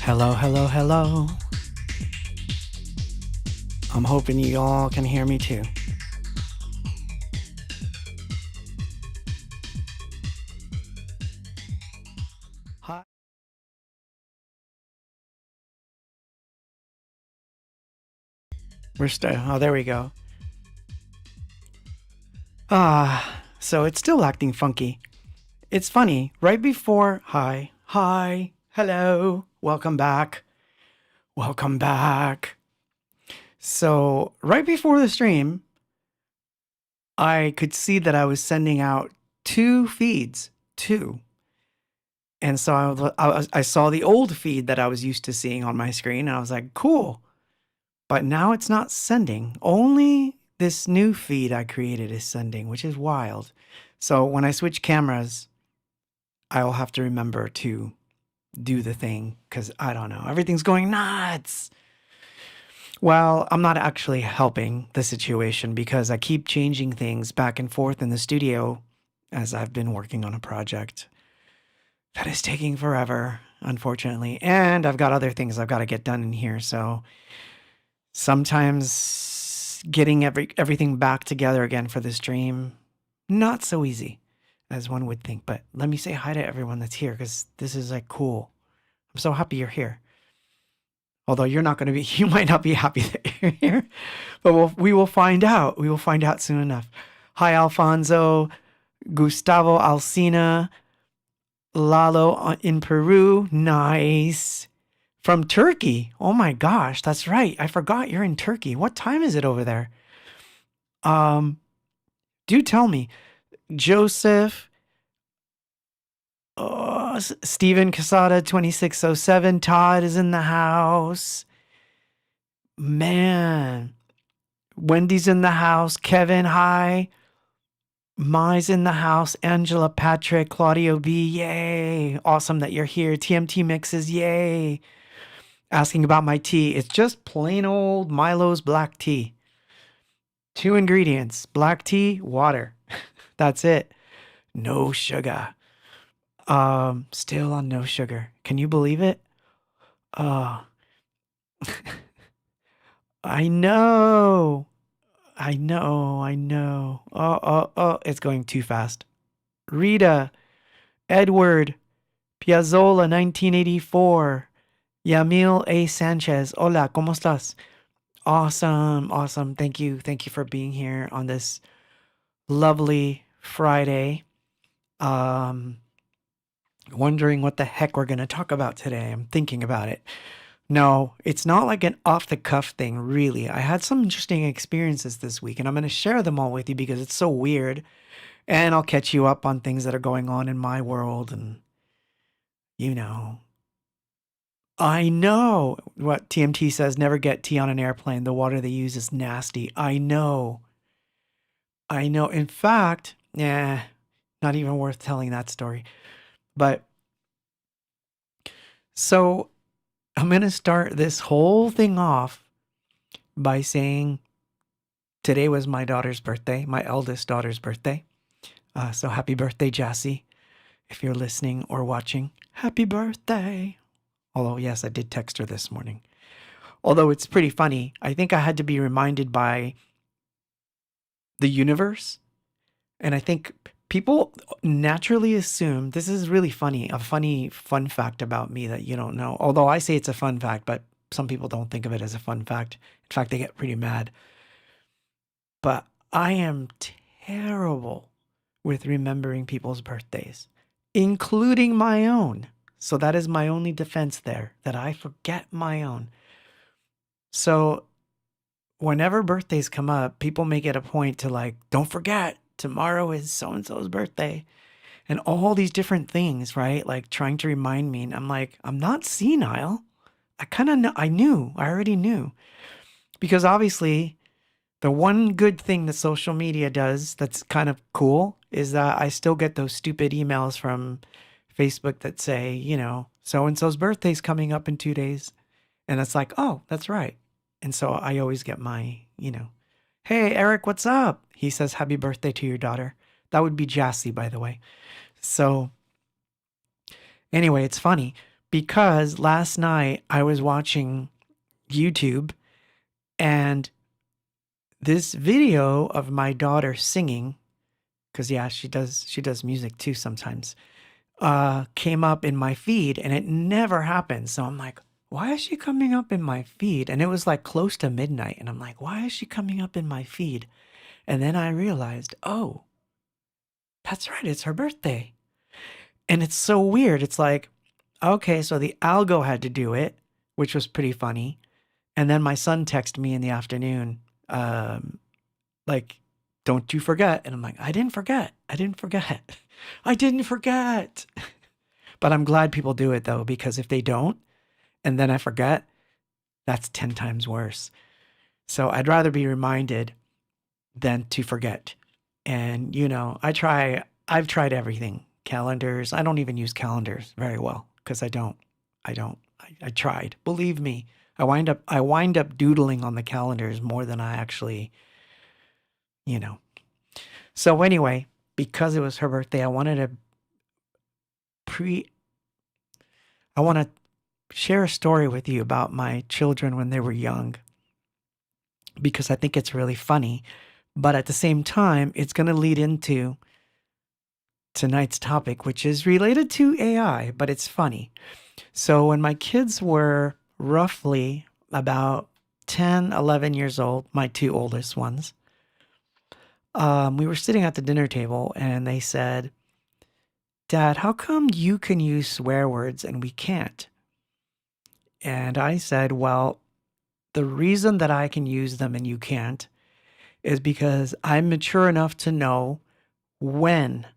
Hello, hello, hello. I'm hoping you all can hear me too. Hi. We're still, oh, there we go. So it's still acting funky. It's funny, right before, hi, hello, welcome back, welcome back. So, right before the stream, I could see that I was sending out two feeds, two. And so I saw the old feed that I was used to seeing on my screen, and I was like, cool. But now it's not sending. Only this new feed I created is sending, which is wild. So when I switch cameras, I'll have to remember to do the thing because I don't know. Everything's going nuts. Well, I'm not actually helping the situation because I keep changing things back and forth in the studio as I've been working on a project that is taking forever, unfortunately. And I've got other things I've got to get done in here. So sometimes getting everything back together again for the stream, not so easy as one would think. But let me say hi to everyone that's here because this is like cool. I'm so happy you're here. Although you're not going to be, you might not be happy that you're here, but we will find out. We will find out soon enough. Hi, Alfonso, Gustavo Alcina, Lalo in Peru. Nice. From Turkey. Oh my gosh, that's right. I forgot you're in Turkey. What time is it over there? Do tell me. Joseph, Stephen Casada 2607. Todd is in the house. Man. Wendy's in the house. Kevin, hi. Mai's in the house. Angela, Patrick, Claudio B. Yay. Awesome that you're here. TMT Mixes. Yay. Asking about my tea. It's just plain old Milo's black tea. 2 ingredients. Black tea, water. That's it. No sugar. Still on no sugar. Can you believe it? I know. I know. Oh, it's going too fast. Rita, Edward, Piazzolla 1984, Yamil A. Sanchez. Hola, ¿cómo estás? Awesome. Thank you for being here on this lovely Friday. Wondering what the heck we're going to talk about today. I'm thinking about it. No, it's not like an off the cuff thing, really. I had some interesting experiences this week, and I'm going to share them all with you because it's so weird. And I'll catch you up on things that are going on in my world. And, you know, I know what TMT says, never get tea on an airplane. The water they use is nasty. I know. In fact, not even worth telling that story. But so I'm going to start this whole thing off by saying today was my daughter's birthday, my eldest daughter's birthday. So happy birthday, Jassy. If you're listening or watching, happy birthday. Although, yes, I did text her this morning. Although it's pretty funny. I think I had to be reminded by the universe. And I think people naturally assume, this is really funny, a fun fact about me that you don't know. Although I say it's a fun fact, but some people don't think of it as a fun fact. In fact, they get pretty mad. But I am terrible with remembering people's birthdays, including my own. So that is my only defense there, that I forget my own. So whenever birthdays come up, people make it a point to like, don't forget, tomorrow is so-and-so's birthday. And all these different things, right? Like trying to remind me. And I'm like, I'm not senile. I kind of know. I already knew. Because obviously, the one good thing that social media does that's kind of cool is that I still get those stupid emails from Facebook that say, you know, so-and-so's birthday's coming up in 2 days. And it's like, oh, that's right. And so I always get my, you know, hey, Eric, what's up? He says, happy birthday to your daughter. That would be Jassy, by the way. So anyway, it's funny because last night I was watching YouTube and this video of my daughter singing, because yeah, she does music too sometimes, came up in my feed and it never happens. So I'm like, why is she coming up in my feed? And it was like close to midnight. And I'm like, why is she coming up in my feed? And then I realized, oh, that's right, it's her birthday. And it's so weird. It's like, okay, so the algo had to do it, which was pretty funny. And then my son texted me in the afternoon, um, like, don't you forget. And I'm like, I didn't forget. I didn't forget. I didn't forget. But I'm glad people do it though, because if they don't, and then I forget, that's 10 times worse. So I'd rather be reminded than to forget. And, I've tried everything. Calendars. I don't even use calendars very well because I tried. Believe me, I wind up doodling on the calendars more than I actually, you know. So anyway, because it was her birthday, pre I want to share a story with you about my children when they were young because I think it's really funny, but at the same time, it's going to lead into tonight's topic, which is related to AI, but it's funny. So when my kids were roughly about 10, 11 years old, my two oldest ones, we were sitting at the dinner table and they said, Dad, how come you can use swear words and we can't? And I said, well, the reason that I can use them and you can't is because I'm mature enough to know when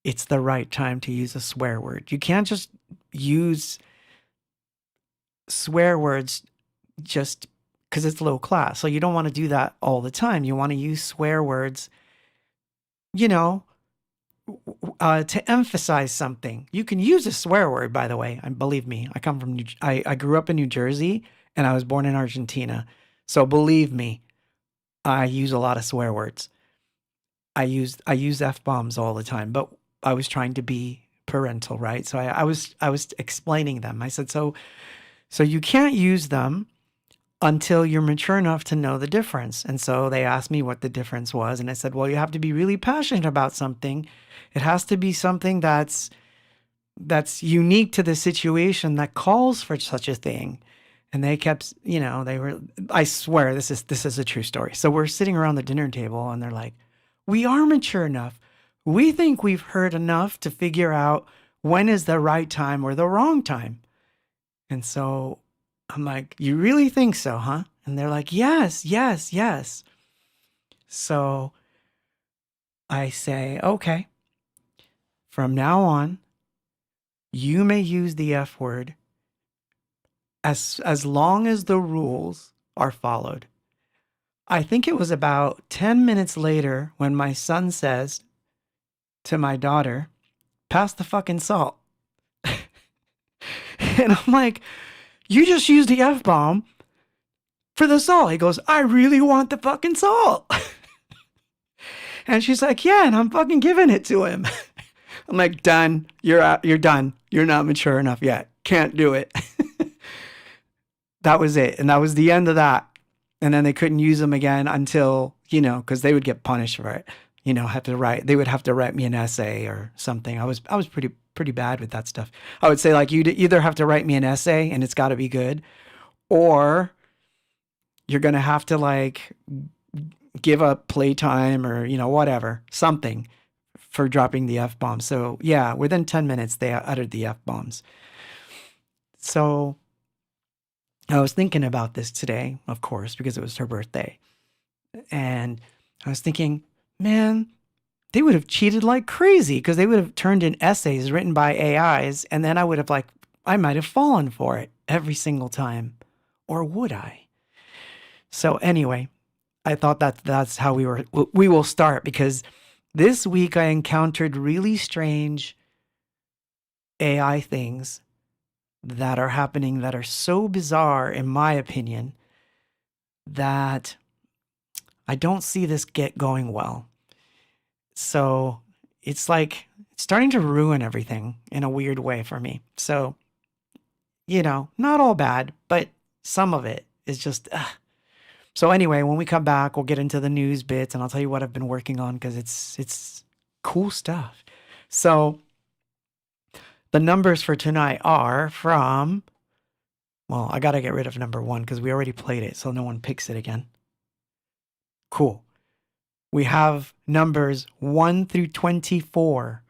it's the right time to use a swear word. You can't just use swear words just because it's low class. So you don't want to do that all the time. You want to use swear words, you know, to emphasize something. You can use a swear word, by the way. And believe me, I come from I grew up in New Jersey and I was born in Argentina. So believe me, I use a lot of swear words. I use f bombs all the time, but I was trying to be parental, right? So I was explaining them. I said so you can't use them until you're mature enough to know the difference. And so they asked me what the difference was. And I said, well, you have to be really passionate about something. It has to be something that's unique to the situation that calls for such a thing. And they kept, I swear this is a true story. So we're sitting around the dinner table and they're like, we are mature enough. We think we've heard enough to figure out when is the right time or the wrong time. And so I'm like, you really think so, huh? And they're like, yes, yes, yes. So I say, okay, from now on, you may use the F word as long as the rules are followed. I think it was about 10 minutes later when my son says to my daughter, pass the fucking salt. And I'm like, you just used the F bomb for the salt. He goes, I really want the fucking salt. And she's like, yeah, and I'm fucking giving it to him. I'm like, done. You're out. You're done. You're not mature enough yet. Can't do it. That was it. And that was the end of that. And then they couldn't use them again until, because they would get punished for it. They would have to write me an essay or something. I was pretty bad with that stuff. I would say like, you'd either have to write me an essay and it's got to be good, or you're going to have to like give up playtime or, whatever, something for dropping the F bomb. So yeah, within 10 minutes, they uttered the F bombs. So I was thinking about this today, of course, because it was her birthday. And I was thinking, man, they would have cheated like crazy because they would have turned in essays written by AIs. And then I might have fallen for it every single time. Or would I? So anyway, I thought that's how we will start, because this week I encountered really strange AI things that are happening that are so bizarre, in my opinion, that I don't see this get going well. So it's like it's starting to ruin everything in a weird way for me. So not all bad, but some of it is just, ugh. So anyway, when we come back, we'll get into the news bits and I'll tell you what I've been working on because it's cool stuff. So the numbers for tonight are from, well, I got to get rid of number 1 because we already played it, so no one picks it again. Cool. We have numbers 1 through 24.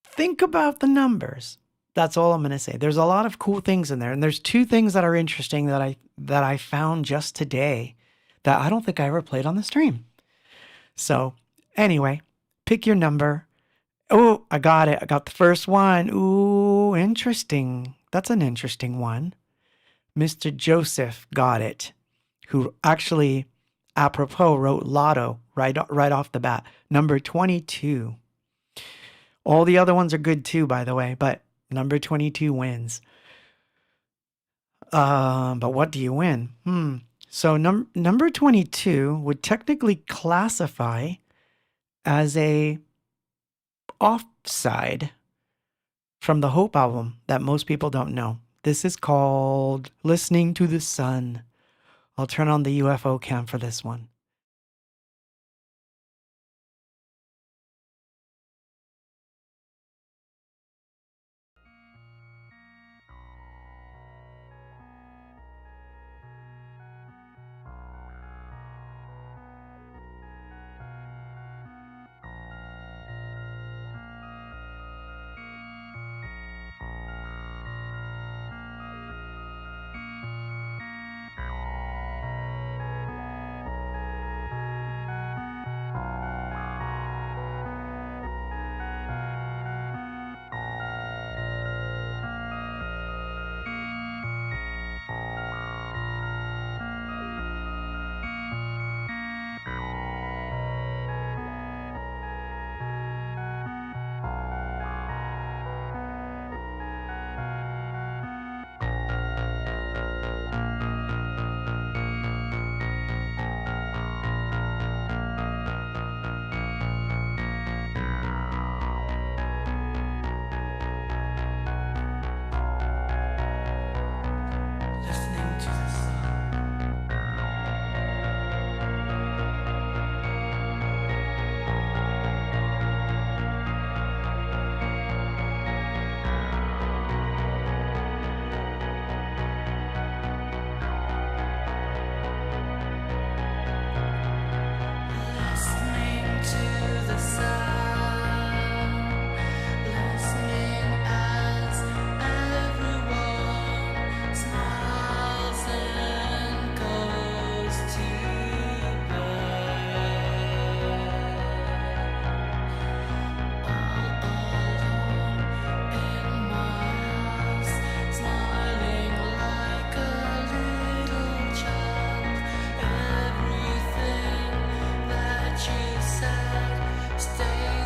Think about the numbers. That's all I'm going to say. There's a lot of cool things in there, and there's 2 things that are interesting that I found just today that I don't think I ever played on the stream. So, anyway, pick your number. Oh, I got it. I got the first one. Ooh, interesting. That's an interesting one. Mr. Joseph got it, who actually, apropos, wrote Lotto right off the bat. Number 22. All the other ones are good too, by the way, but number 22 wins. But what do you win? So number 22 would technically classify as a offside from the Hope album that most people don't know. This is called Listening to the Sun. I'll turn on the UFO cam for this one. Stay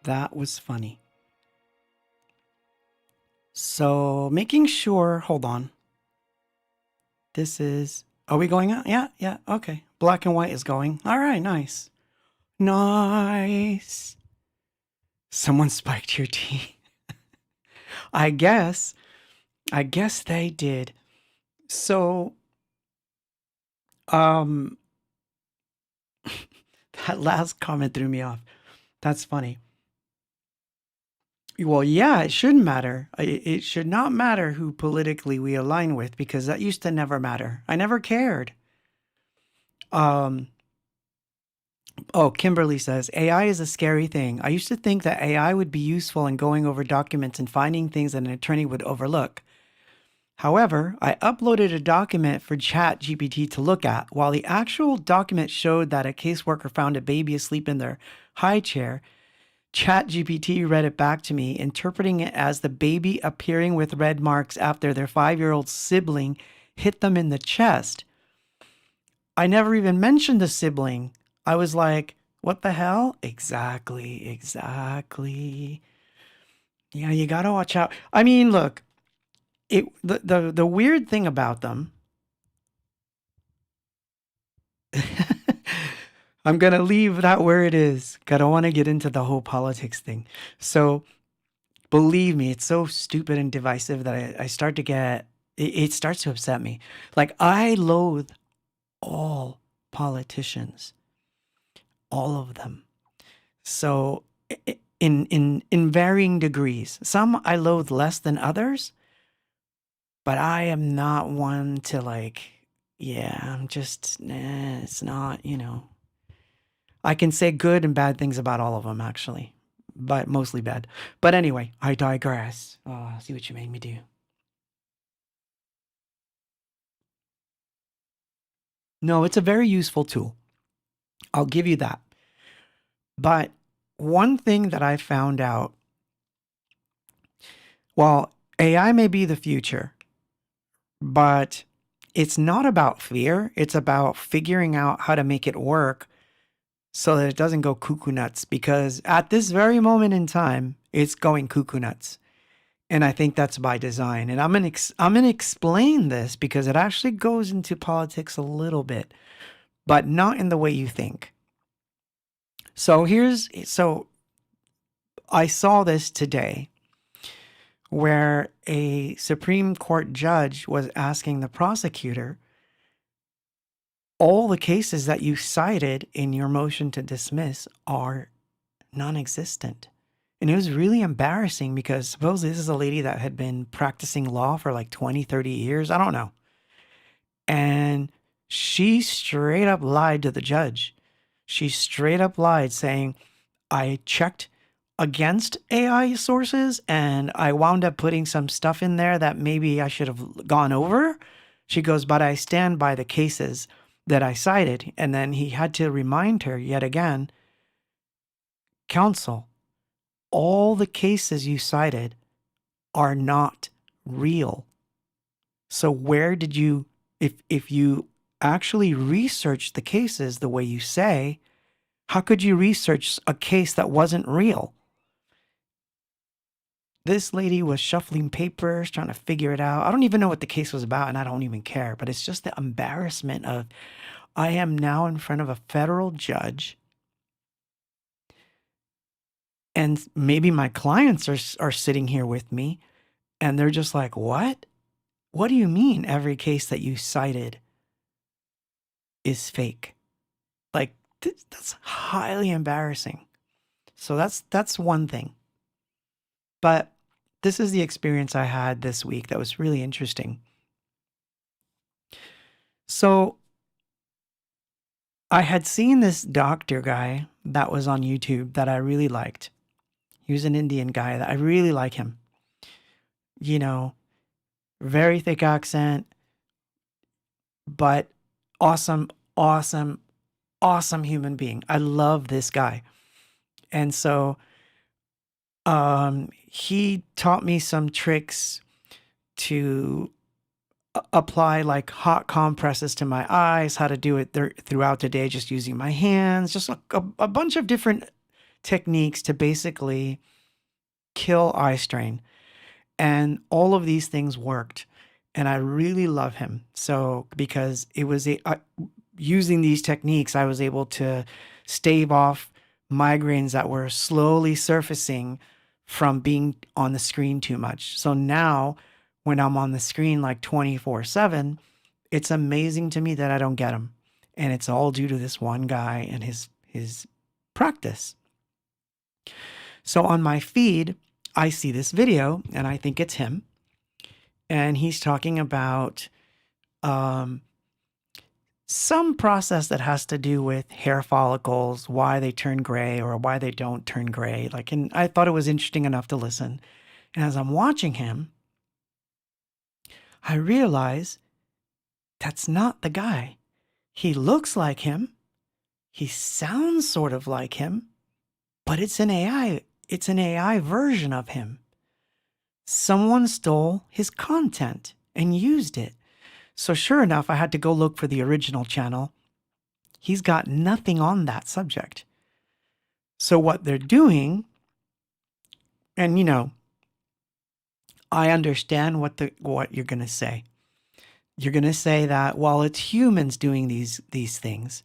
That was funny. So making sure, hold on. This is, are we going out? Yeah, yeah, okay. Black and white is going. All right, nice. Nice. Someone spiked your tea. I guess, I guess they did. So, um, that last comment threw me off. That's funny. Well, yeah, it shouldn't matter. It should not matter who politically we align with because that used to never matter. I never cared. Um, oh, Kimberly says AI is a scary thing. I used to think that AI would be useful in going over documents and finding things that an attorney would overlook. However, I uploaded a document for ChatGPT to look at. While the actual document showed that a caseworker found a baby asleep in their high chair, ChatGPT read it back to me, interpreting it as the baby appearing with red marks after their 5-year-old sibling hit them in the chest. I never even mentioned the sibling. I was like, what the hell? Exactly, exactly. Yeah, you gotta watch out. I mean, look, the weird thing about them, I'm gonna leave that where it is. I don't want to get into the whole politics thing. So believe me, it's so stupid and divisive that I start to get it starts to upset me. Like I loathe all politicians, all of them. So in varying degrees. Some I loathe less than others, but I am not one to like, yeah, I'm just, nah, it's not, you know. I can say good and bad things about all of them, actually, but mostly bad. But anyway, I digress. Oh, see what you made me do. No, it's a very useful tool. I'll give you that. But one thing that I found out, well, AI may be the future, but it's not about fear. It's about figuring out how to make it work so that it doesn't go cuckoo nuts. Because at this very moment in time, it's going cuckoo nuts. And I think that's by design. And I'm gonna explain this because it actually goes into politics a little bit, but not in the way you think. So I saw this today where a Supreme Court judge was asking the prosecutor, all the cases that you cited in your motion to dismiss are non-existent. And it was really embarrassing because supposedly this is a lady that had been practicing law for like 20, 30 years. I don't know. And she straight up lied to the judge. She straight up lied saying, I checked against AI sources and I wound up putting some stuff in there that maybe I should have gone over. She goes, but I stand by the cases that I cited. And then he had to remind her yet again, counsel, all the cases you cited are not real. So where did you, if you actually researched the cases the way you say, how could you research a case that wasn't real? This lady was shuffling papers, trying to figure it out. I don't even know what the case was about, and I don't even care. But it's just the embarrassment of I am now in front of a federal judge, and maybe my clients are sitting here with me, and they're just like, "What? What do you mean every case that you cited is fake?" Like that's highly embarrassing. So that's one thing. But this is the experience I had this week that was really interesting. So I had seen this doctor guy that was on YouTube that I really liked. He was an Indian guy that I really like him. You know, very thick accent, but awesome, awesome, awesome human being. I love this guy. And so he taught me some tricks to apply like hot compresses to my eyes, how to do it throughout the day just using my hands, just a bunch of different techniques to basically kill eye strain. And all of these things worked. And I really love him. So, because it was using these techniques, I was able to stave off migraines that were slowly surfacing from being on the screen too much. So now, when I'm on the screen like 24/7, it's amazing to me that I don't get them. And it's all due to this one guy and his practice. So on my feed, I see this video and I think it's him. And he's talking about some process that has to do with hair follicles, why they turn gray or why they don't turn gray. Like, and I thought it was interesting enough to listen. And as I'm watching him, I realize that's not the guy. He looks like him. He sounds sort of like him, but it's an AI. It's an AI version of him. Someone stole his content and used it. So sure enough, I had to go look for the original channel. He's got nothing on that subject. So what they're doing, and you know, I understand what you're going to say. You're going to say that, well, it's humans doing these things.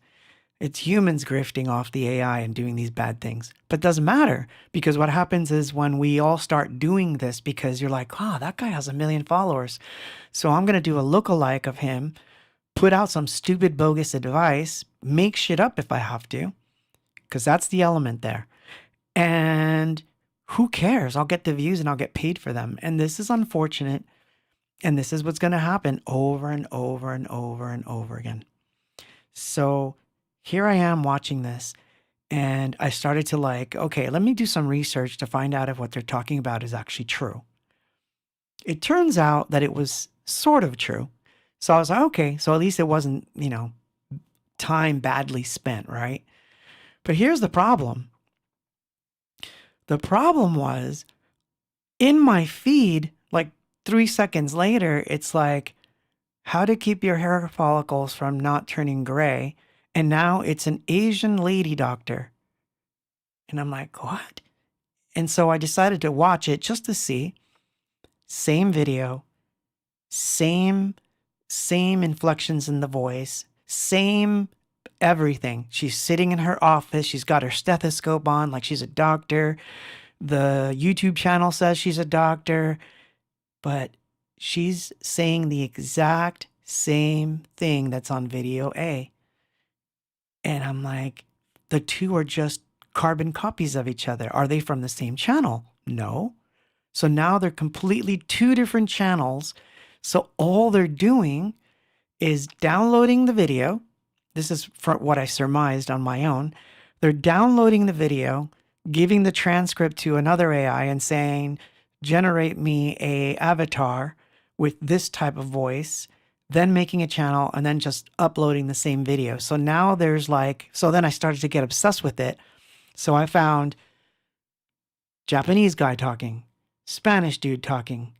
It's humans grifting off the AI and doing these bad things. But it doesn't matter, because what happens is when we all start doing this, because you're like, oh, that guy has 1 million followers, so I'm going to do a lookalike of him, put out some stupid bogus advice, make shit up if I have to, because that's the element there. And who cares? I'll get the views and I'll get paid for them. And this is unfortunate. And this is what's going to happen over and over and over and over again. So here I am watching this, and I started to like, okay, let me do some research to find out if what they're talking about is actually true. It turns out that it was sort of true. So I was like, okay, so at least it wasn't, you know, time badly spent, right? But here's the problem. The problem was in my feed, like 3 seconds later, it's like, how to keep your hair follicles from not turning gray. And now it's an Asian lady doctor. And I'm like, what? And so I decided to watch it just to see. Same video, same inflections in the voice, same everything. She's sitting in her office. She's got her stethoscope on like she's a doctor. The YouTube channel says she's a doctor, but she's saying the exact same thing that's on video A. And I'm like, the two are just carbon copies of each other. Are they from the same channel? No. So now they're completely two different channels. So all they're doing is downloading the video. This is from what I surmised on my own. They're downloading the video, giving the transcript to another AI and saying, generate me a avatar with this type of voice, then making a channel and then just uploading the same video. So now there's like, so then I started to get obsessed with it. So I found Japanese guy talking, Spanish dude talking,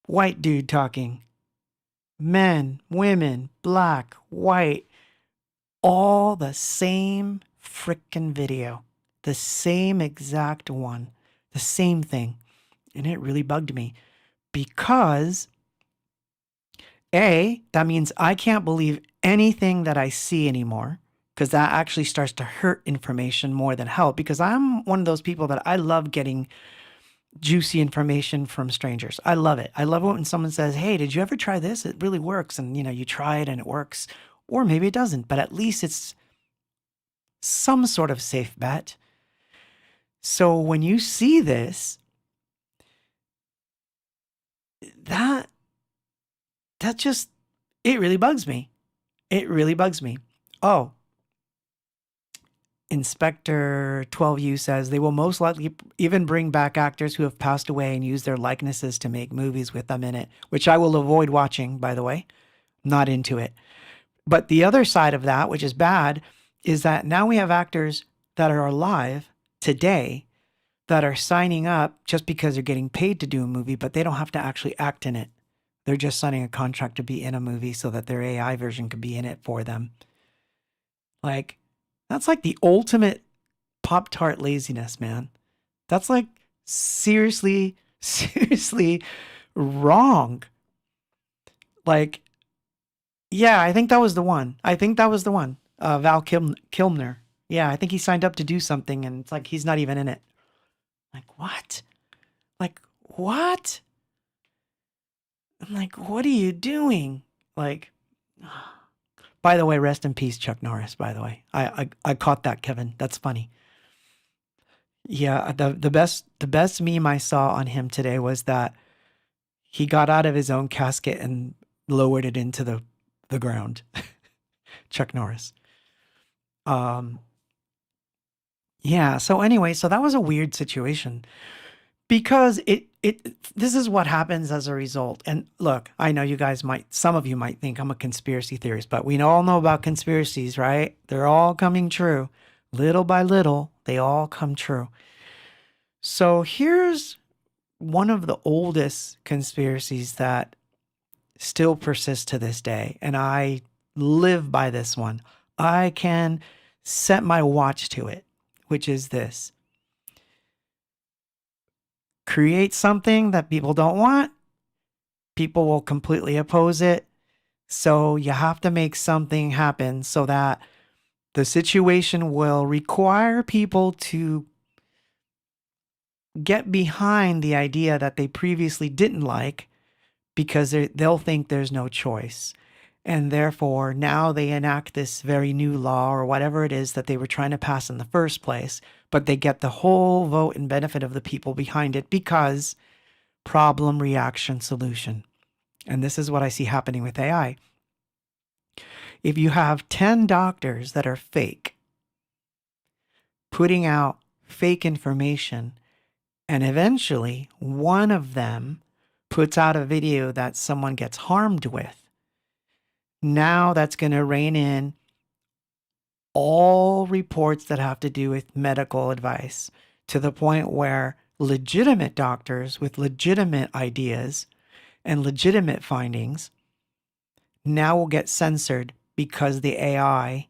white dude talking, men, women, black, white, all the same frickin' video, the same exact one, the same thing. And it really bugged me because that means I can't believe anything that I see anymore, because that actually starts to hurt information more than help, because I'm one of those people that I love getting juicy information from strangers. I love it. I love it when someone says, hey, did you ever try this? It really works. And, you know, you try it and it works, or maybe it doesn't, but at least it's some sort of safe bet. So when you see this, that just, it really bugs me. It really bugs me. Oh, Inspector 12U says they will most likely even bring back actors who have passed away and use their likenesses to make movies with them in it, which I will avoid watching, by the way. Not into it. But the other side of that, which is bad, is that now we have actors that are alive today that are signing up just because they're getting paid to do a movie, but they don't have to actually act in it. They're just signing a contract to be in a movie so that their AI version could be in it for them. Like, that's like the ultimate Pop-Tart laziness, man. That's like seriously, seriously wrong. Like, yeah, I think that was the one. I think that was the one. Val Kilmer. Yeah, I think he signed up to do something and it's like he's not even in it. Like, what? Like, what? I'm like, what are you doing? Like, by the way, rest in peace, Chuck Norris, by the way. I caught that, Kevin. That's funny. Yeah, the best meme I saw on him today was that he got out of his own casket and lowered it into the ground. Chuck Norris. Um yeah, so anyway, so that was a weird situation because it this is what happens as a result. And look, I know you guys might some of you might think I'm a conspiracy theorist, but we all know about conspiracies, right? They're all coming true. Little by little, they all come true. So here's one of the oldest conspiracies that still persists to this day, and I live by this one. I can set my watch to it, which is this: create something that people don't want, people will completely oppose it. So you have to make something happen so that the situation will require people to get behind the idea that they previously didn't like because they'll think there's no choice. And therefore, now they enact this very new law or whatever it is that they were trying to pass in the first place, but they get the whole vote and benefit of the people behind it because problem, reaction, solution. And this is what I see happening with AI. If you have 10 doctors that are fake, putting out fake information, and eventually one of them puts out a video that someone gets harmed with, now that's going to rein in all reports that have to do with medical advice to the point where legitimate doctors with legitimate ideas and legitimate findings now will get censored because the AI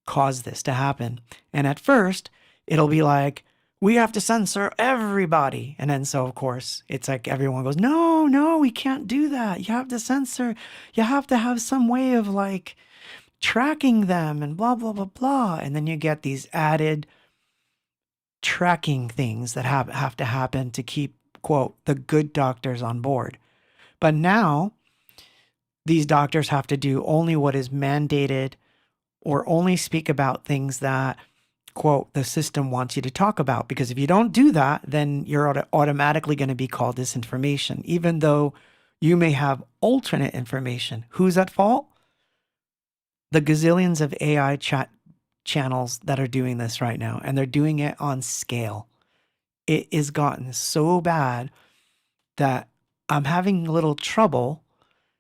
caused this to happen. And at first, it'll be like, we have to censor everybody. And then so, of course, it's like everyone goes, no, no, we can't do that. You have to censor. You have to have some way of like tracking them and blah, blah, blah, blah. And then you get these added tracking things that have to happen to keep, quote, the good doctors on board. But now these doctors have to do only what is mandated or only speak about things that, quote, the system wants you to talk about. Because if you don't do that, then you're automatically going to be called disinformation, even though you may have alternate information. Who's at fault? The gazillions of AI chat channels that are doing this right now, and they're doing it on scale. It has gotten so bad that I'm having a little trouble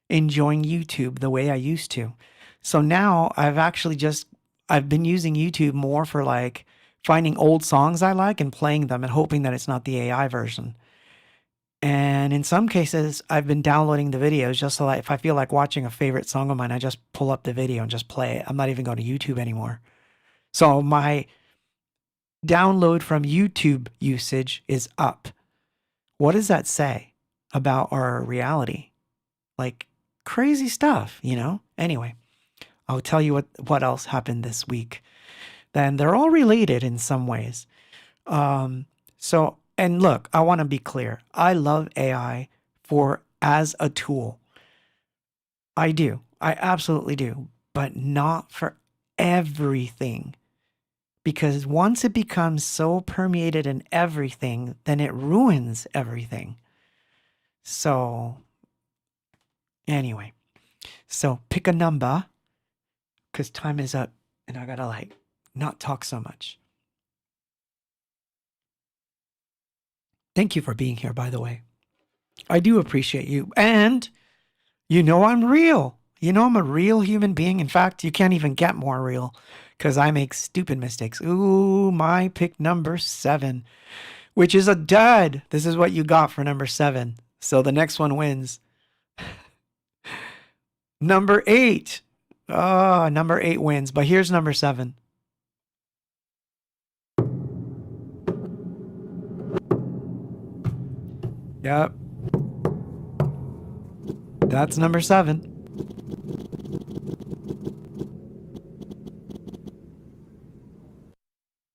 enjoying YouTube the way I used to. So now I've been using YouTube more for like finding old songs I like and playing them and hoping that it's not the AI version. And in some cases, I've been downloading the videos just so that if I feel like watching a favorite song of mine, I just pull up the video and just play it. I'm not even going to YouTube anymore. So my download from YouTube usage is up. What does that say about our reality? Like crazy stuff, you know? Anyway, I'll tell you what else happened this week. Then they're all related in some ways. So, and look, I want to be clear. I love AI as a tool. I do. I absolutely do, but not for everything. Because once it becomes so permeated in everything, then it ruins everything. So, anyway, so pick a number because time is up and I gotta like not talk so much. Thank you for being here, by the way. I do appreciate you. And you know I'm real. You know I'm a real human being. In fact, you can't even get more real because I make stupid mistakes. Ooh, my pick number 7, which is a dud. This is what you got for number 7. So the next one wins. Number 8. Oh, number 8 wins. But here's number 7. Yep. That's number 7.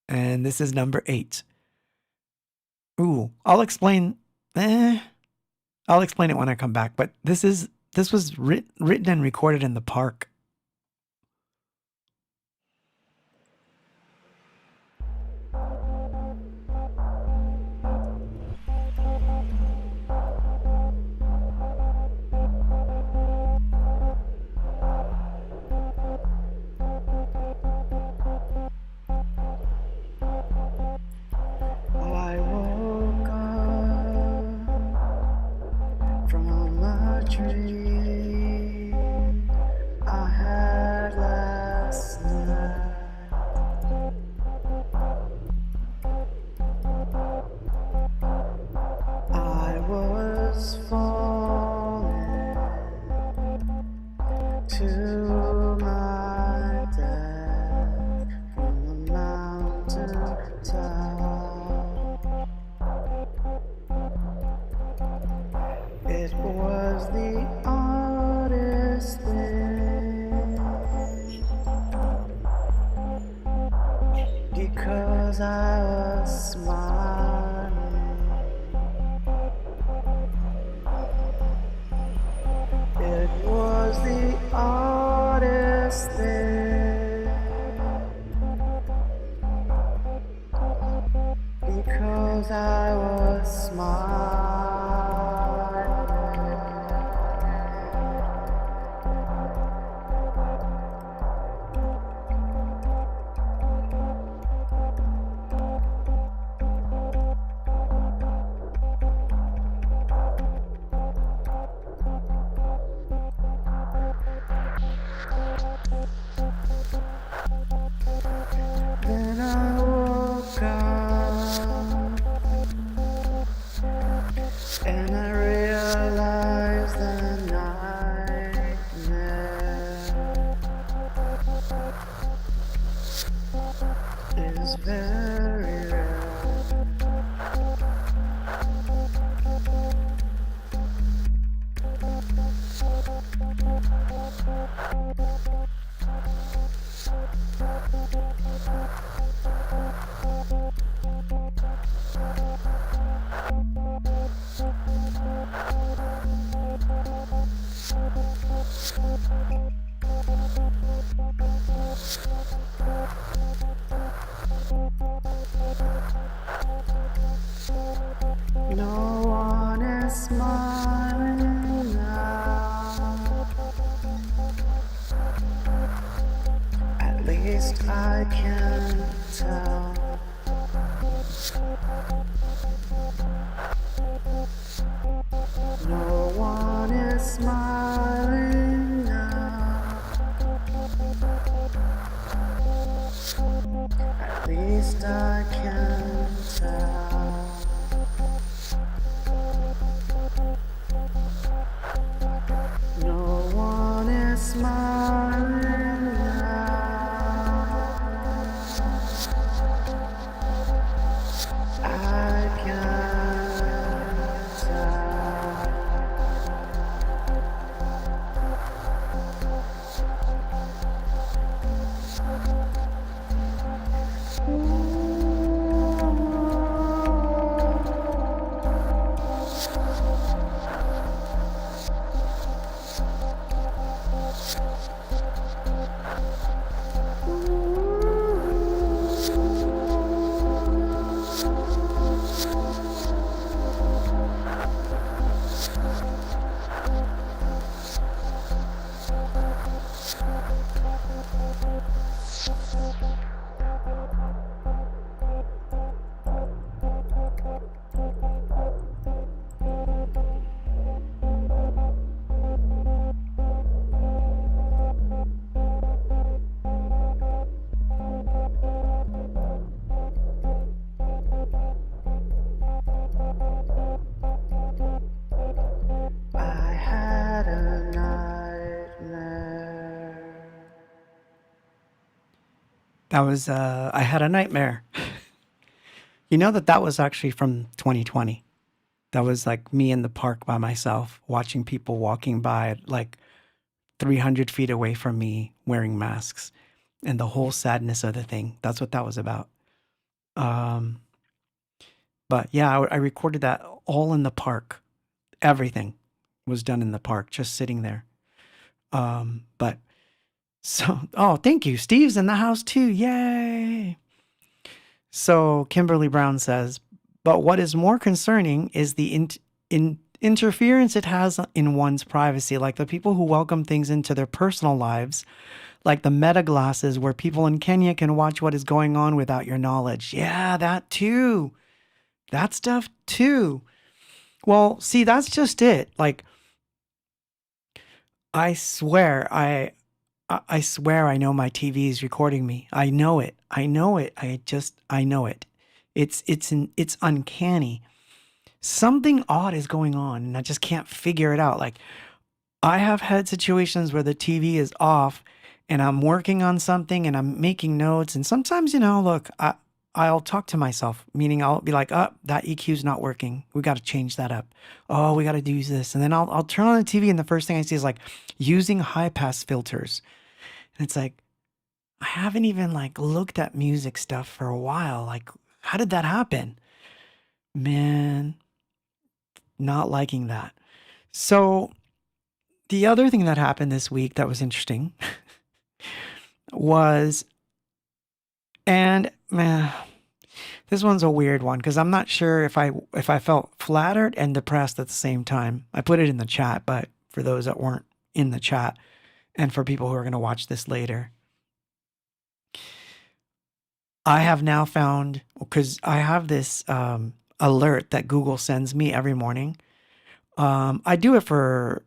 And this is number 8. Ooh, I'll explain. I'll explain it when I come back. But this was written and recorded in the park. I woke up from a dream I had last night. I was falling to my death from the mountain top. It was the oddest thing, because I was smiling. It was the oddest thing, because I was smiling. Then I woke up and I realized the nightmare is very rare. No one is smiling now. At least I can tell. No one is smiling now. At least I can tell. No one is smiling now. I can tell. I had a nightmare. That was I Had a Nightmare. You know that was actually from 2020. That was like me in the park by myself, watching people walking by like 300 feet away from me wearing masks and the whole sadness of the thing. That's what that was about. Um, but yeah, I recorded that all in the park. Everything was done in the park, just sitting there. But so, oh, thank you. Steve's in the house too. Yay. So Kimberly Brown says, but what is more concerning is the interference it has in one's privacy, like the people who welcome things into their personal lives, like the meta glasses where people in Kenya can watch what is going on without your knowledge. Yeah, that too. That stuff too. Well, see, that's just it. Like, I swear, I swear I know my TV is recording me. I know it. I know it. I know it. It's uncanny. Something odd is going on and I just can't figure it out. Like I have had situations where the TV is off and I'm working on something and I'm making notes and sometimes, look, I'll talk to myself, meaning I'll be like, "Oh, that EQ's not working. We got to change that up. Oh, we got to do this." And then I'll turn on the TV and the first thing I see is like using high pass filters. And it's like, I haven't even like looked at music stuff for a while. Like, how did that happen? Man, not liking that. So, the other thing that happened this week that was interesting was, and man, this one's a weird one because I'm not sure if I felt flattered and depressed at the same time. I put it in the chat, but for those that weren't in the chat and for people who are going to watch this later, I have now found, because I have this alert that Google sends me every morning. I do it for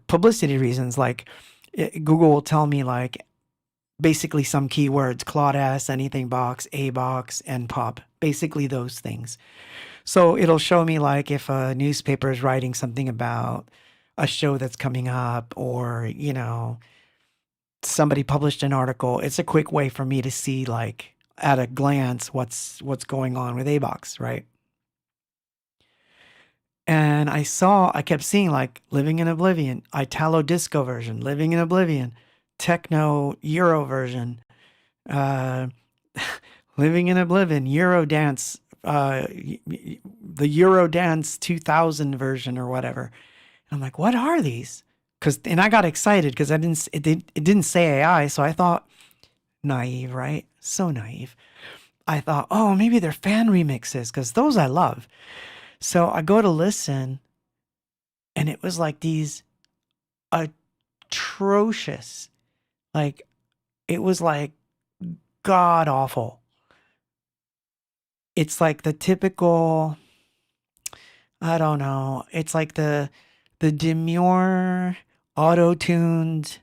publicity reasons. Like Google will tell me like basically some keywords, Claude S, anything box, Abox, and pop, basically those things. So it'll show me like if a newspaper is writing something about a show that's coming up or, somebody published an article. It's a quick way for me to see like at a glance what's going on with Abox, right? And I kept seeing like Living in Oblivion, Italo Disco version, Living in Oblivion, Techno Euro version, uh, Living in Oblivion, Euro Dance, the Euro Dance 2000 version or whatever. And I'm like, what are these? And I got excited because it didn't say AI, so I thought, naive, right? So naive. I thought, oh, maybe they're fan remixes because those I love. So I go to listen, and it was like these atrocious, like it was like god awful. It's like the typical, I don't know. It's like the demure, auto-tuned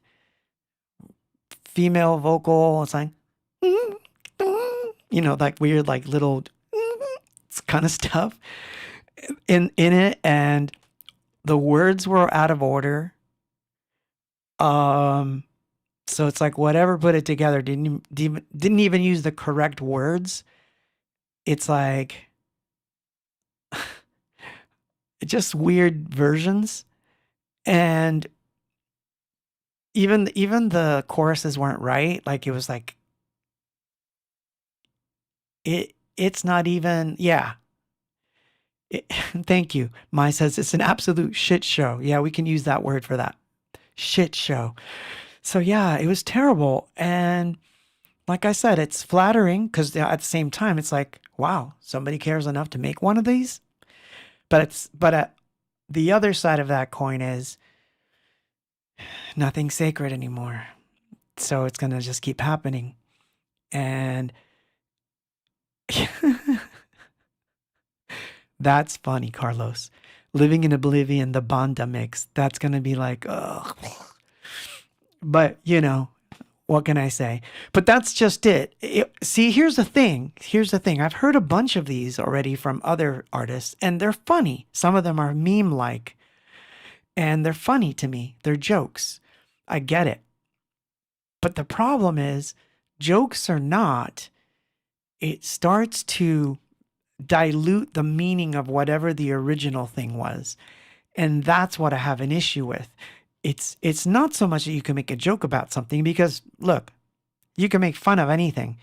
female vocal. It's like, like weird, like little kind of stuff in it, and the words were out of order. So it's like whatever put it together didn't even use the correct words. It's like just weird versions, and even the choruses weren't right. Like it was like it's not even, yeah. Thank you. Mai says it's an absolute shit show. Yeah, we can use that word for that. Shit show. So yeah, it was terrible. And like I said, it's flattering because at the same time, it's like, wow, somebody cares enough to make one of these. But the other side of that coin is nothing sacred anymore. So it's gonna just keep happening. And that's funny, Carlos. Living in Oblivion, the Banda mix. That's gonna be like, ugh. But what can I say? But that's just it. See, here's the thing. Here's the thing. I've heard a bunch of these already from other artists, and they're funny. Some of them are meme-like, and they're funny to me. They're jokes. I get it. But the problem is, jokes or not, it starts to dilute the meaning of whatever the original thing was. And that's what I have an issue with. It's not so much that you can make a joke about something, because look, you can make fun of anything,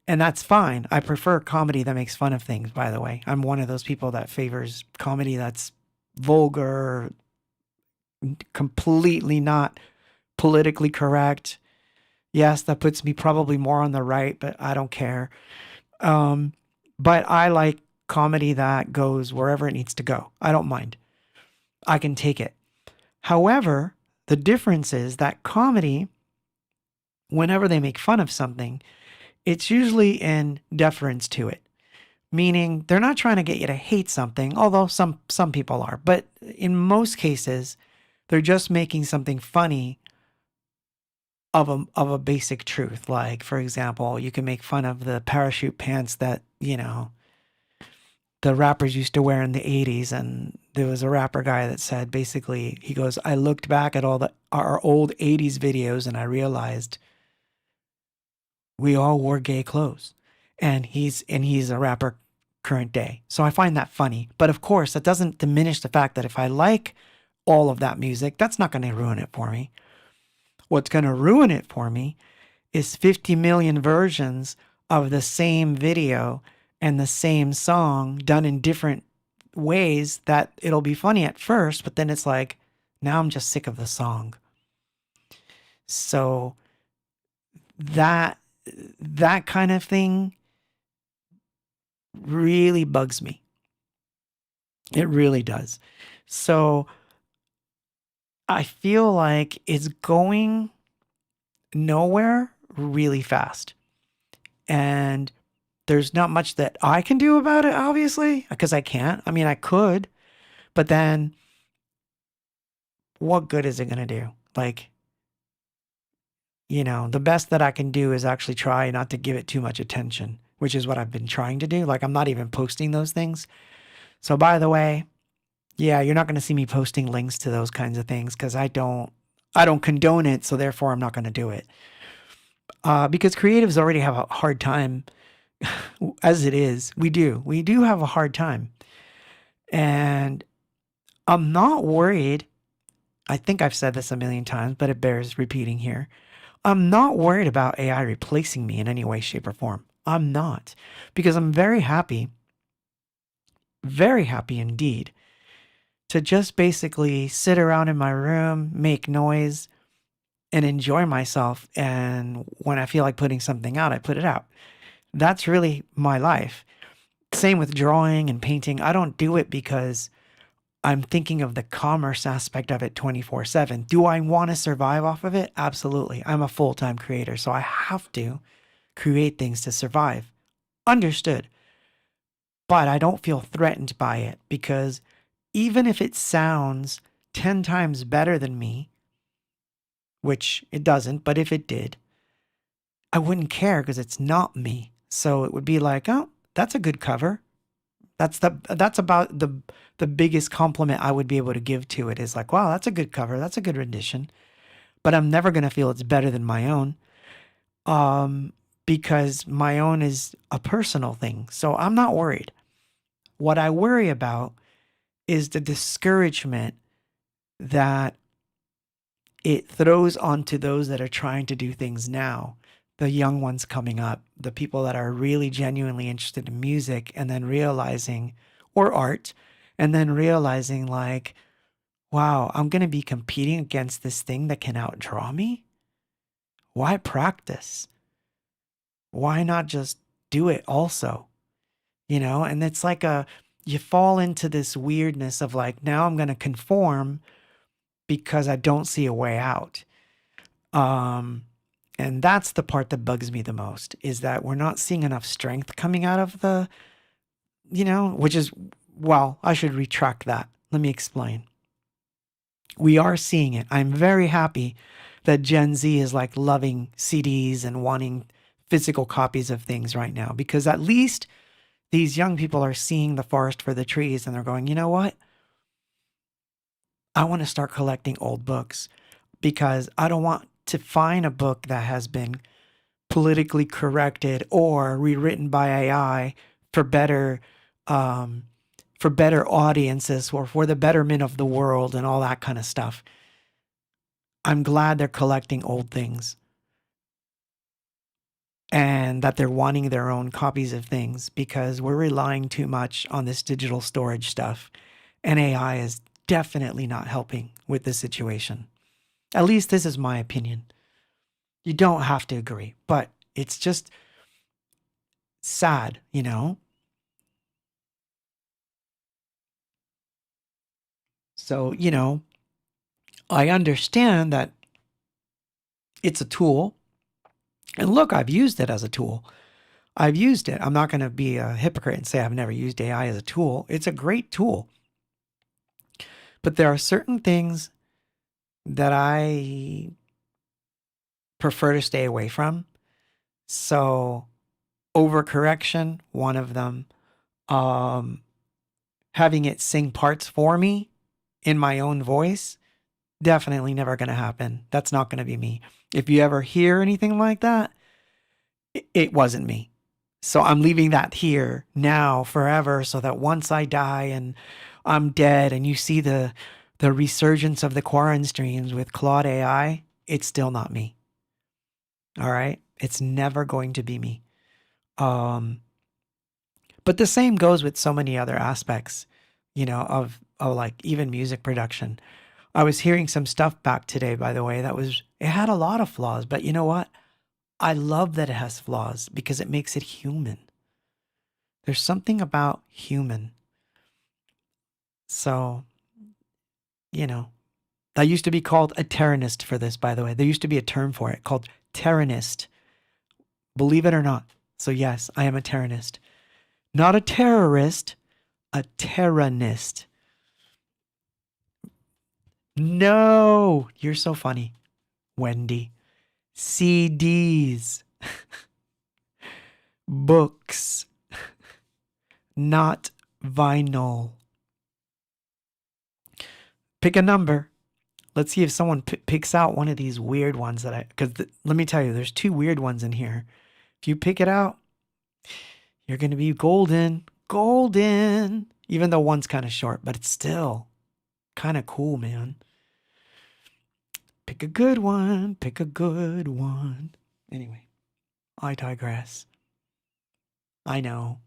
and that's fine. I prefer comedy that makes fun of things, by the way. I'm one of those people that favors comedy that's vulgar, completely not politically correct. Yes, that puts me probably more on the right, but I don't care. Um, but I like comedy that goes wherever it needs to go. I don't mind. I can take it. However, the difference is that comedy, whenever they make fun of something, it's usually in deference to it. Meaning they're not trying to get you to hate something, although some people are. But in most cases, they're just making something funny of a basic truth. Like, for example, you can make fun of the parachute pants that, the rappers used to wear in the 80s. And there was a rapper guy that said, basically, he goes, I looked back at all our old 80s videos and I realized we all wore gay clothes. And he's a rapper current day. So I find that funny. But of course, that doesn't diminish the fact that if I like all of that music, that's not going to ruin it for me. What's going to ruin it for me is 50 million versions of the same video and the same song done in different ways that it'll be funny at first, but then it's like, now I'm just sick of the song. So that kind of thing really bugs me. It really does. So I feel like it's going nowhere really fast. And there's not much that I can do about it, obviously, because I can't. I mean, I could, but then what good is it going to do? Like, the best that I can do is actually try not to give it too much attention, which is what I've been trying to do. Like, I'm not even posting those things. So, by the way, yeah, you're not going to see me posting links to those kinds of things because I don't condone it. So therefore, I'm not going to do it. Because creatives already have a hard time as it is. We do have a hard time. And I'm not worried. I think I've said this a million times, but it bears repeating here. I'm not worried about AI replacing me in any way, shape, or form. I'm not. Because I'm very happy indeed, to just basically sit around in my room, make noise, and enjoy myself. And when I feel like putting something out, I put it out. That's really my life. Same with drawing and painting. I don't do it because I'm thinking of the commerce aspect of it 24/7. Do I want to survive off of it? Absolutely. I'm a full-time creator, so I have to create things to survive. Understood. But I don't feel threatened by it, because even if it sounds 10 times better than me, which it doesn't, but if it did, I wouldn't care because it's not me. So it would be like, oh, that's a good cover. That's about the biggest compliment I would be able to give to it, is like, wow, that's a good cover. That's a good rendition. But I'm never going to feel it's better than my own. Because my own is a personal thing. So I'm not worried. What I worry about is the discouragement that it throws onto those that are trying to do things now. The young ones coming up, the people that are really genuinely interested in music, and then realizing, or art, and then realizing like, wow, I'm going to be competing against this thing that can outdraw me. Why practice? Why not just do it also? And it's like you fall into this weirdness of like, now I'm going to conform because I don't see a way out. And that's the part that bugs me the most, is that we're not seeing enough strength coming out of which is, well, I should retract that. Let me explain. We are seeing it. I'm very happy that Gen Z is like loving CDs and wanting physical copies of things right now, because at least these young people are seeing the forest for the trees and they're going, you know what? I want to start collecting old books, because I don't want to find a book that has been politically corrected or rewritten by AI for better for better audiences or for the betterment of the world and all that kind of stuff. I'm glad they're collecting old things and that they're wanting their own copies of things, because we're relying too much on this digital storage stuff. And AI is definitely not helping with this situation. At least this is my opinion. You don't have to agree, but it's just sad, you know? So, you know, I understand that it's a tool. And look, I've used it as a tool. I've used it. I'm not going to be a hypocrite and say I've never used AI as a tool. It's a great tool. But there are certain things that I prefer to stay away from. So, overcorrection, one of them. Having it sing parts for me in my own voice, definitely never going to happen. That's not going to be me. If you ever hear anything like that, it wasn't me. So I'm leaving that here now forever, so that once I die and I'm dead and you see the resurgence of the Quarren streams with Claude AI, it's still not me. All right? It's never going to be me. But the same goes with so many other aspects, you know, of like even music production. I was hearing some stuff back today, by the way, it had a lot of flaws, but you know what? I love that it has flaws because it makes it human. There's something about human. So, you know, I used to be called a terranist for this, by the way. There used to be a term for it called terranist. Believe it or not. So yes, I am a terranist. Not a terrorist, a terranist. No, you're so funny, Wendy. CDs, books, not vinyl. Pick a number. Let's see if someone picks out one of these weird ones because let me tell you, there's two weird ones in here. If you pick it out, you're going to be golden. Golden. Even though one's kind of short, but it's still kind of cool, man. Pick a good one. Pick a good one. Anyway, I digress. I know.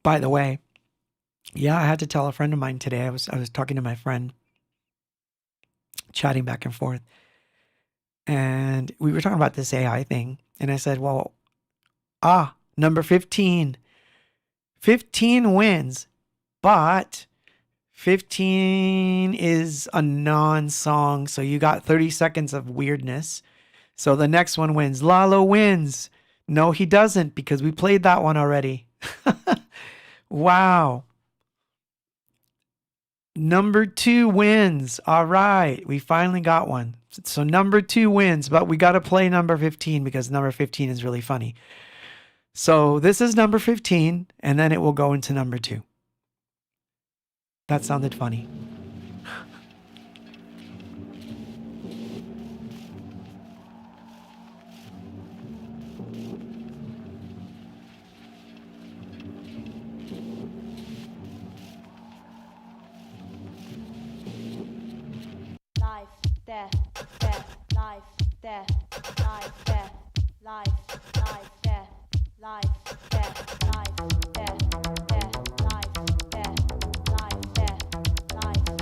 By the way, yeah, I had to tell a friend of mine today. I was talking to my friend, chatting back and forth, and we were talking about this AI thing. And I said, well, number 15. 15 wins, but 15 is a non-song, so you got 30 seconds of weirdness. So the next one wins. Lalo wins. No, he doesn't, because we played that one already. Wow. Number 2 wins. All right. We finally got one. So number 2 wins, but we got to play number 15 because number 15 is really funny. So this is number 15, and then it will go into number 2. That sounded funny. Life, death, death, life, death, life, death, life, life, death, life, death, life, death, death, life, death, life, death, life,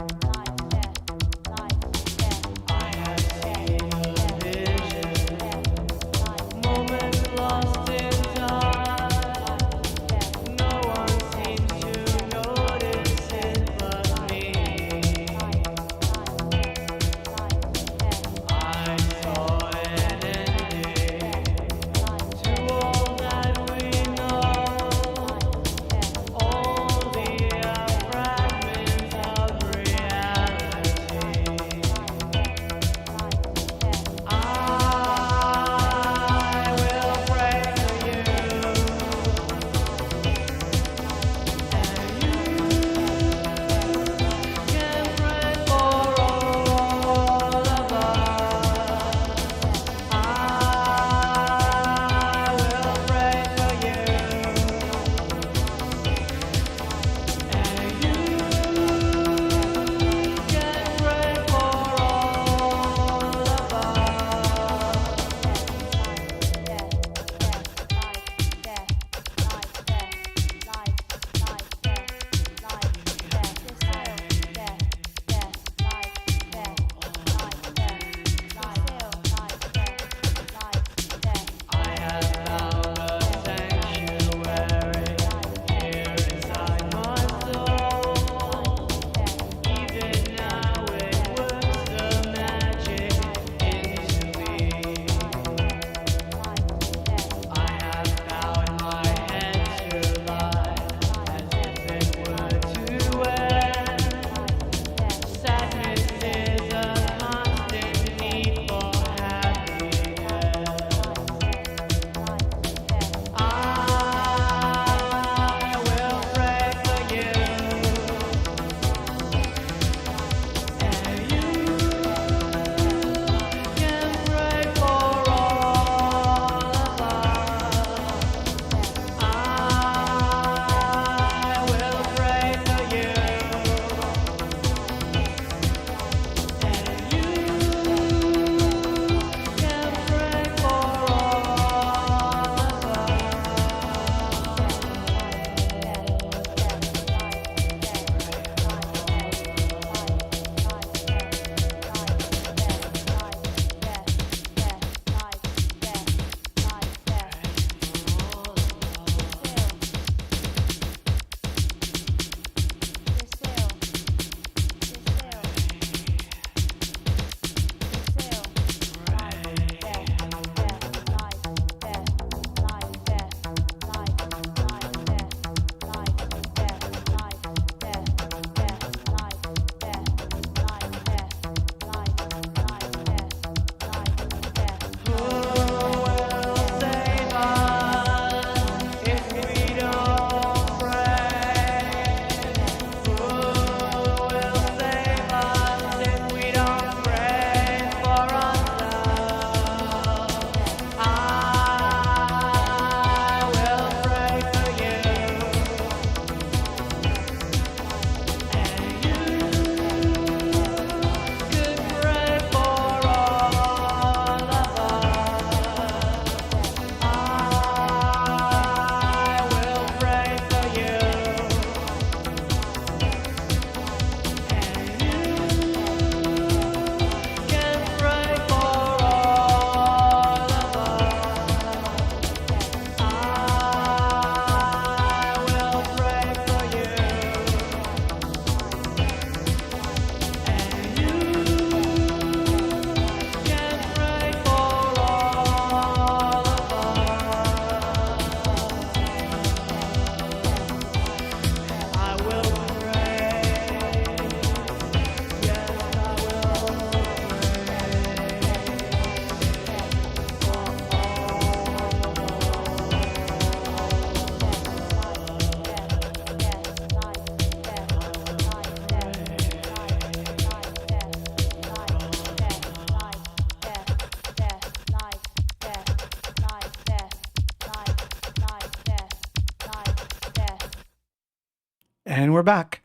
And we're back.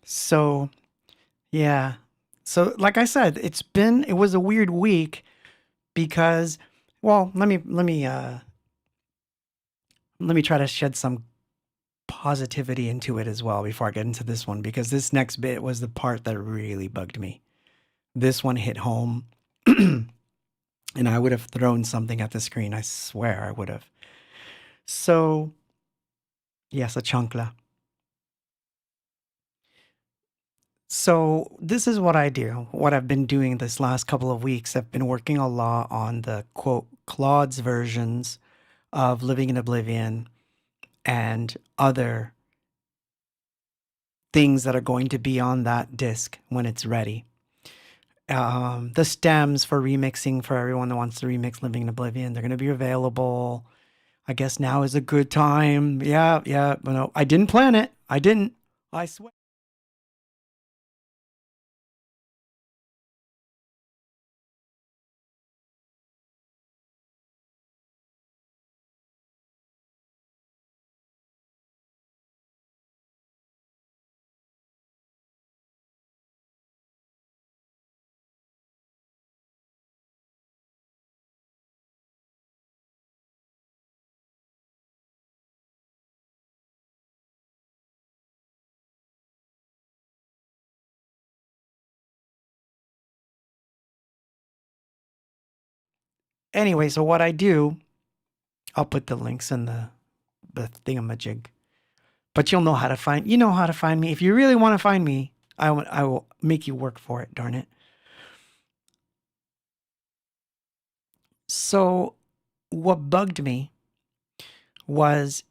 So, yeah. So, like I said, it was a weird week because, well, let me try to shed some positivity into it as well before I get into this one, because this next bit was the part that really bugged me. This one hit home, and I would have thrown something at the screen. I swear I would have. So, yes, a chancla. So this is what I do. What I've been doing this last couple of weeks. I've been working a lot on the quote Claude's versions of Living in Oblivion and other things that are going to be on that disc when it's ready. The stems for remixing for everyone that wants to remix Living in Oblivion, they're going to be available. I guess now is a good time. Yeah, yeah. But no, I didn't plan it. I didn't. I swear. Anyway, so what I do, I'll put the links in the thingamajig. But you'll know how to find. You know how to find me. If you really want to find me, I will make you work for it. Darn it. So what bugged me was,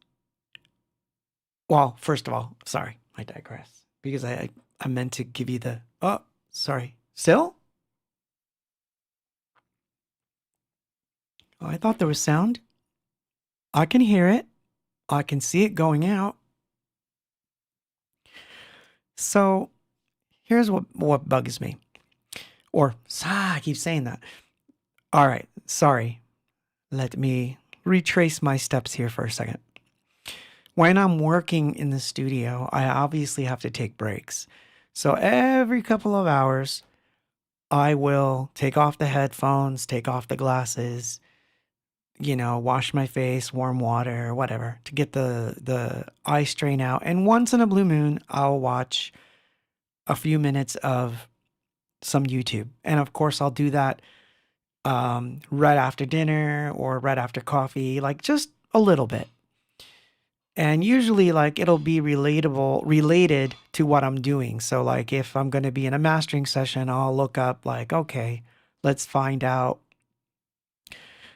well, first of all, sorry, I digress, because I meant to give you the, oh, sorry, still? Oh, I thought there was sound. I can hear it. I can see it going out. So here's what bugs me. Or, I keep saying that. All right, sorry. Let me retrace my steps here for a second. When I'm working in the studio, I obviously have to take breaks. So every couple of hours, I will take off the headphones, take off the glasses, wash my face, warm water, whatever, to get the eye strain out. And once in a blue moon, I'll watch a few minutes of some YouTube. And of course, I'll do that right after dinner or right after coffee, like just a little bit. And usually, like, it'll be related to what I'm doing. So, like, if I'm going to be in a mastering session, I'll look up, like, okay, let's find out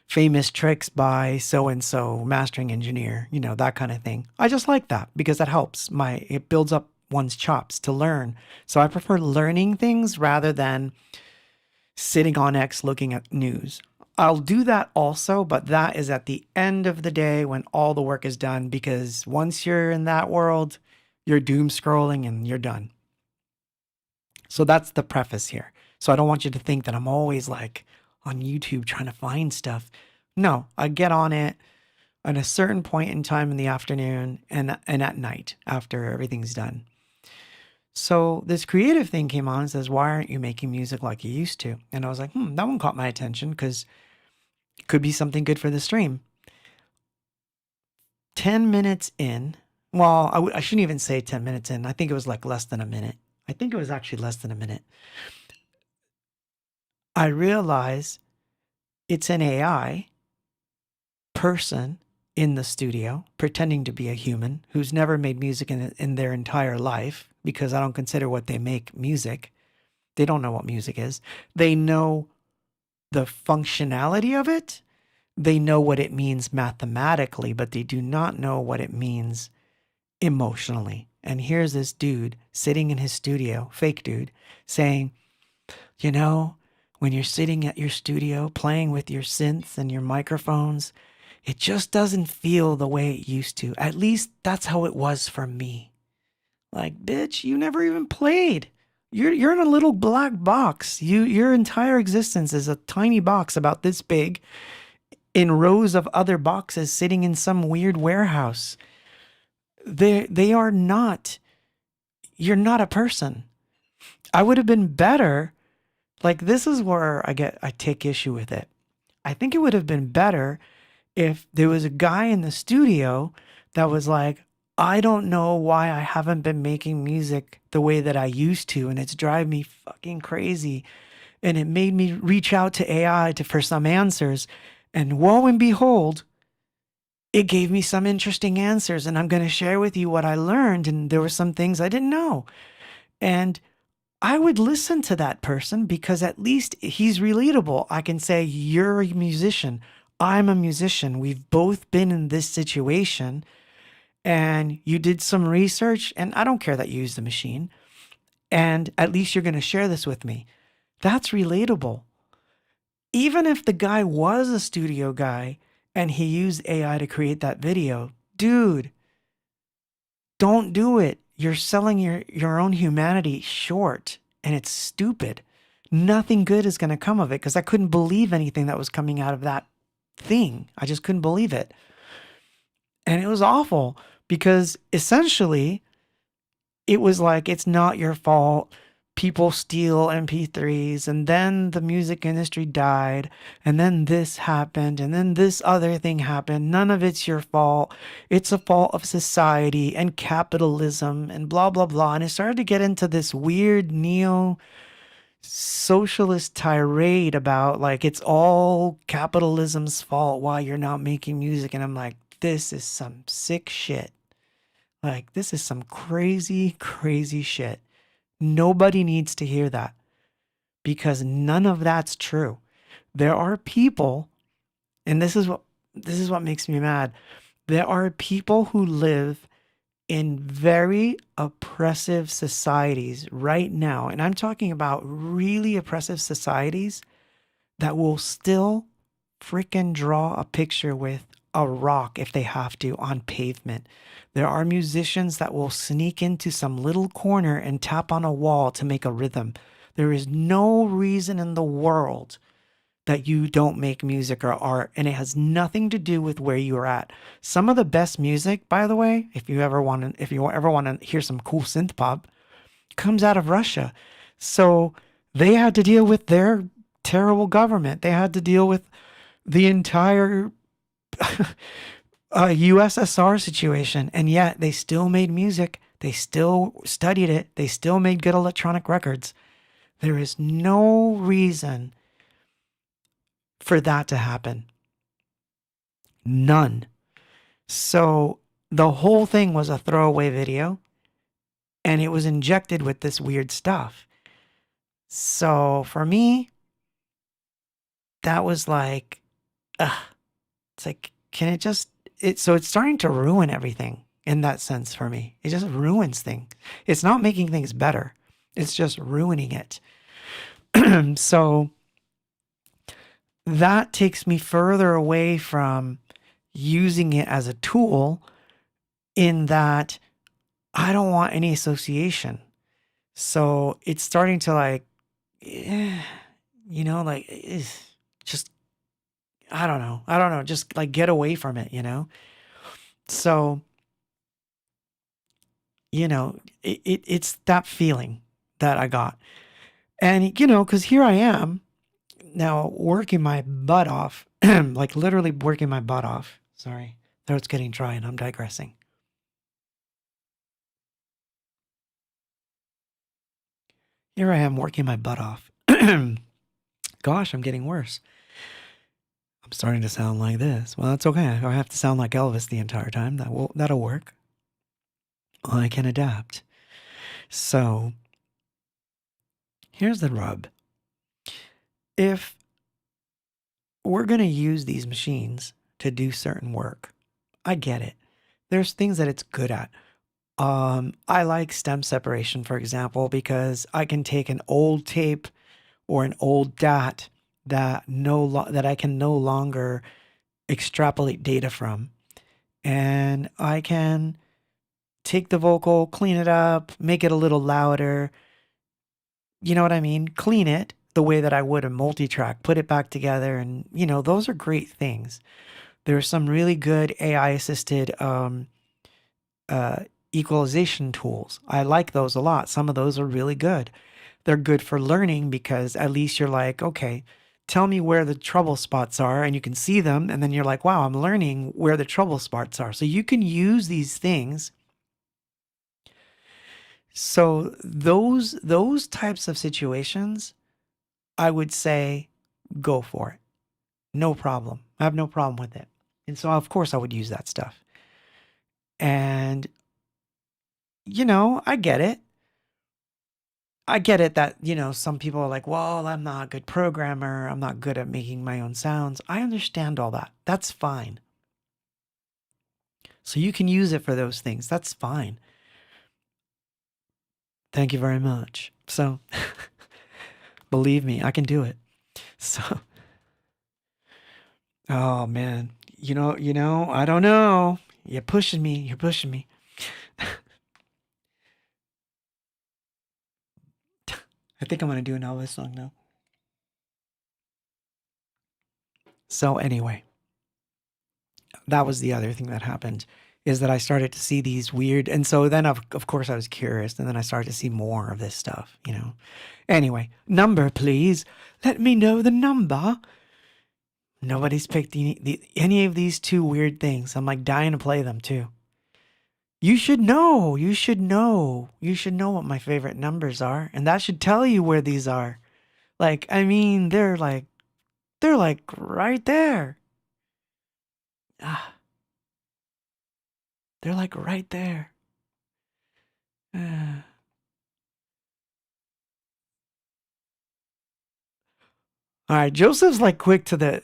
famous tricks by so and so mastering engineer, that kind of thing. I just like that because that helps it builds up one's chops to learn. So I prefer learning things rather than sitting on X looking at news. I'll do that also, but that is at the end of the day when all the work is done, because once you're in that world, you're doom scrolling and you're done. So that's the preface here. So I don't want you to think that I'm always like on YouTube trying to find stuff. No, I get on it at a certain point in time in the afternoon and at night after everything's done. So this creative thing came on and says, why aren't you making music like you used to? And I was like, that one caught my attention because it could be something good for the stream. 10 minutes in, well, I shouldn't even say 10 minutes in. I think it was like less than a minute. I think it was actually less than a minute. I realize it's an AI person in the studio pretending to be a human who's never made music in their entire life, because I don't consider what they make music. They don't know what music is. They know the functionality of it. They know what it means mathematically, but they do not know what it means emotionally. And here's this dude sitting in his studio, fake dude, saying, when you're sitting at your studio playing with your synths and your microphones, it just doesn't feel the way it used to. At least that's how it was for me. Like, bitch, you never even played. You're in a little black box. Your entire existence is a tiny box about this big in rows of other boxes sitting in some weird warehouse. They are not you're not a person. I would have been better. Like, this is where I take issue with it. I think it would have been better if there was a guy in the studio that was like, I don't know why I haven't been making music the way that I used to, and it's driving me fucking crazy. And it made me reach out to AI for some answers. And woe and behold, it gave me some interesting answers. And I'm going to share with you what I learned. And there were some things I didn't know. And I would listen to that person because at least he's relatable. I can say, you're a musician. I'm a musician. We've both been in this situation. And you did some research. And I don't care that you used the machine. And at least you're going to share this with me. That's relatable. Even if the guy was a studio guy and he used AI to create that video, dude, don't do it. You're selling your own humanity short, and it's stupid. Nothing good is going to come of it because I couldn't believe anything that was coming out of that thing. I just couldn't believe it. And it was awful because essentially it was like, it's not your fault. People steal MP3s, and then the music industry died, and then this happened, and then this other thing happened. None of it's your fault. It's a fault of society and capitalism and blah, blah, blah. And it started to get into this weird neo-socialist tirade about like, it's all capitalism's fault why you're not making music. And I'm like, this is some sick shit. Like, this is some crazy, crazy shit. Nobody needs to hear that because none of that's true. There are people, and this is what makes me mad. There are people who live in very oppressive societies right now, and I'm talking about really oppressive societies that will still freaking draw a picture with a rock if they have to on pavement. There are musicians that will sneak into some little corner and tap on a wall to make a rhythm. There is no reason in the world that you don't make music or art, and it has nothing to do with where you're at. Some of the best music, by the way, if you ever want to hear some cool synth pop, comes out of Russia. So they had to deal with their terrible government. They had to deal with the entire USSR situation, and yet they still made music. They still studied it. They still made good electronic records. There is no reason for that to happen. None. So the whole thing was a throwaway video, and it was injected with this weird stuff. So for me, that was like, it's like, can it just, so it's starting to ruin everything in that sense for me. It just ruins things. It's not making things better. It's just ruining it. So that takes me further away from using it as a tool, in that I don't want any association. So it's starting to like, just, I don't know, just like get away from it, So, it's that feeling that I got. And, because here I am now working my butt off, like literally working my butt off. Sorry, throat's getting dry and I'm digressing. Here I am working my butt off. Gosh, I'm getting worse. I'm starting to sound like this. Well, that's okay. I have to sound like Elvis the entire time. That'll work. I can adapt. So, here's the rub. If we're going to use these machines to do certain work, I get it. There's things that it's good at. I like stem separation, for example, because I can take an old tape or an old DAT that I can no longer extrapolate data from, and I can take the vocal, clean it up, make it a little louder. You know what I mean? Clean it the way that I would a multi-track, put it back together, and those are great things. There are some really good AI assisted equalization tools. I like those a lot. Some of those are really good. They're good for learning because at least you're like, okay, tell me where the trouble spots are, and you can see them, and then you're like, wow, I'm learning where the trouble spots are. So you can use these things. So those types of situations, I would say go for it. No problem. I have no problem with it. And so of course I would use that stuff. And I get it. I get it that, some people are like, well, I'm not a good programmer. I'm not good at making my own sounds. I understand all that. That's fine. So you can use it for those things. That's fine. Thank you very much. So believe me, I can do it. So, oh man, I don't know. You're pushing me. You're pushing me. I think I'm going to do an Elvis song now. So anyway, that was the other thing that happened, is that I started to see these weird, and so then of course I was curious, and then I started to see more of this stuff, Anyway, number please. Let me know the number. Nobody's picked any of these two weird things. I'm like dying to play them too. You should know. You should know. You should know what my favorite numbers are, and that should tell you where these are. Like, I mean, they're like right there. Ah, they're like right there. Uh, all right, Joseph's like quick to the.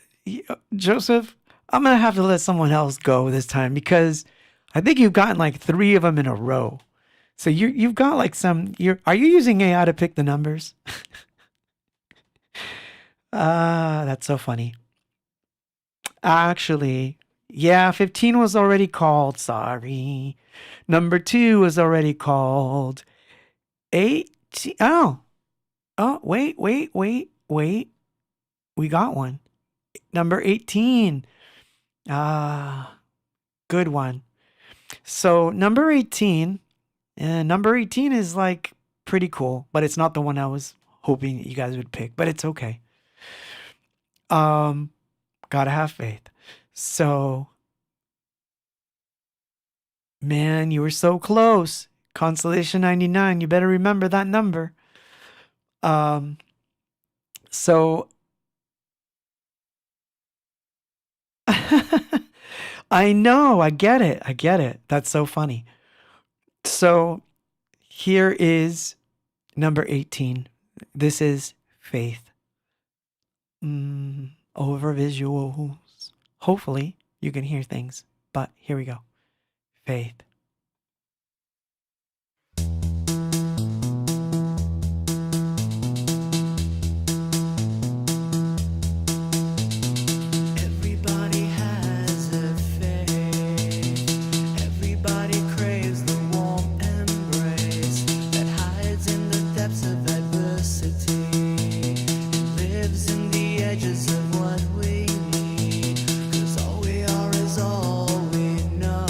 Joseph, I'm gonna have to let someone else go this time because I think you've gotten like 3 of them in a row. So you've got like some. Are you using AI to pick the numbers? That's so funny. Actually, yeah, 15 was already called. Sorry. Number 2 was already called. 18. Oh, wait. We got one. Number 18. Good one. So number 18 is like pretty cool, but it's not the one I was hoping that you guys would pick, but it's okay. Gotta have faith. So, man, you were so close. Constellation 99. You better remember that number. So I know, I get it. That's so funny. So here is number 18. This is faith. Over visuals. Hopefully you can hear things, but here we go. Faith. Everybody has a faith. Everybody craves the warm embrace that hides in the depths of adversity. It lives in the edges of what we need. 'Cause all we are is all we know.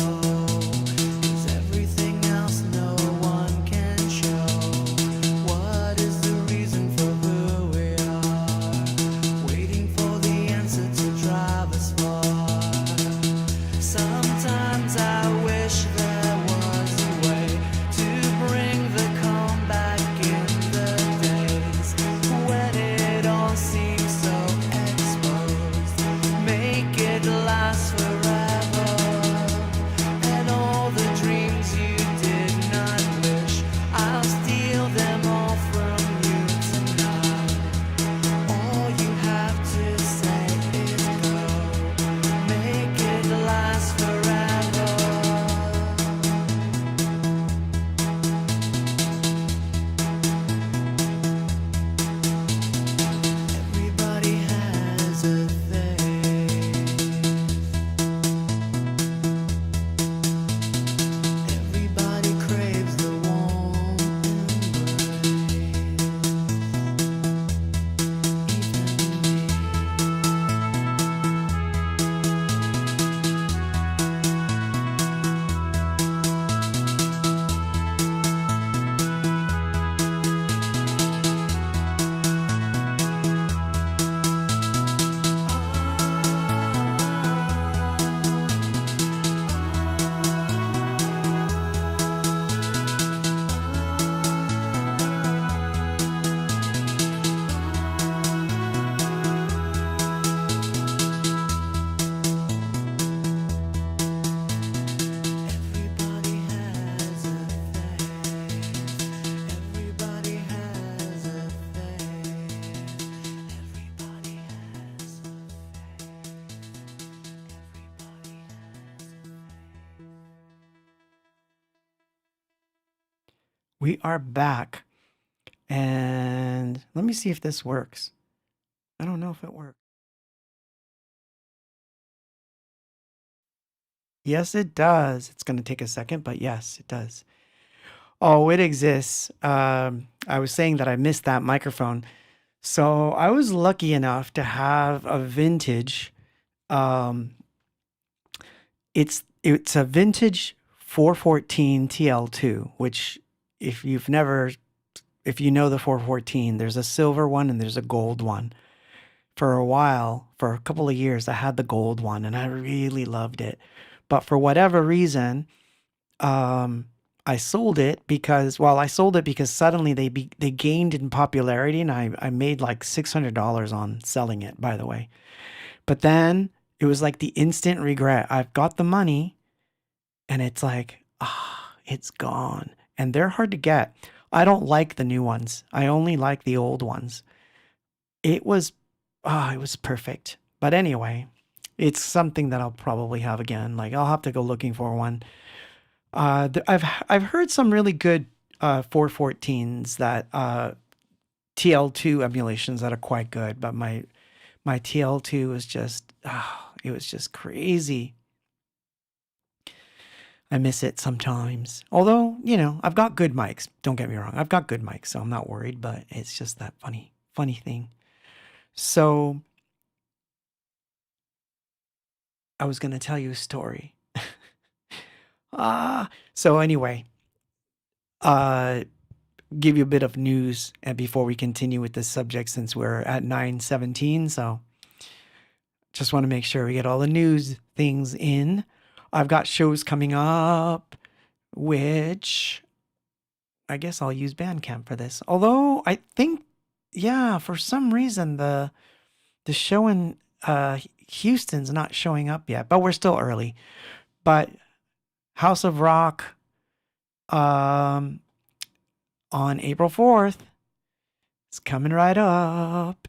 We are back. And let me see if this works. I don't know if it works. Yes, it does. It's going to take a second, but yes, it does. Oh, it exists. I was saying that I missed that microphone. So I was lucky enough to have a vintage. Um, it's a vintage 414 TL2, which if you've never if you know the 414, there's a silver one and there's a gold one. For a while, for a couple of years, I had the gold one and I really loved it. But for whatever reason, um, I sold it because, suddenly they gained in popularity and I made like $600 on selling it, by the way. But then it was like the instant regret. I've got the money and it's like, it's gone. And they're hard to get. I don't like the new ones. I only like the old ones. It was, it was perfect. But anyway, it's something that I'll probably have again. Like I'll have to go looking for one. I've heard some really good 414s that TL2 emulations that are quite good, but my TL2 was just it was just crazy. I miss it sometimes. Although, I've got good mics. Don't get me wrong. I've got good mics, so I'm not worried, but it's just that funny thing. So I was going to tell you a story. So anyway, give you a bit of news and before we continue with this subject since we're at 9:17. So just want to make sure we get all the news things in. I've got shows coming up, which I guess I'll use Bandcamp for this. Although I think, for some reason the show in Houston's not showing up yet, but we're still early. But House of Rock on April 4th. It's coming right up.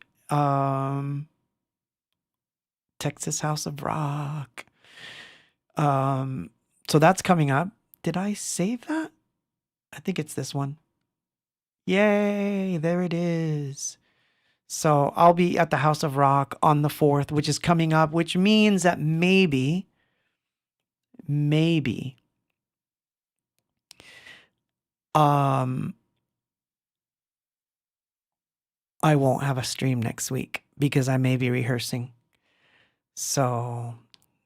Texas House of Rock. So that's coming up. Did I save that? I think it's this one. Yay, there it is. So I'll be at the House of Rock on the 4th, which is coming up, which means that maybe I won't have a stream next week because I may be rehearsing. So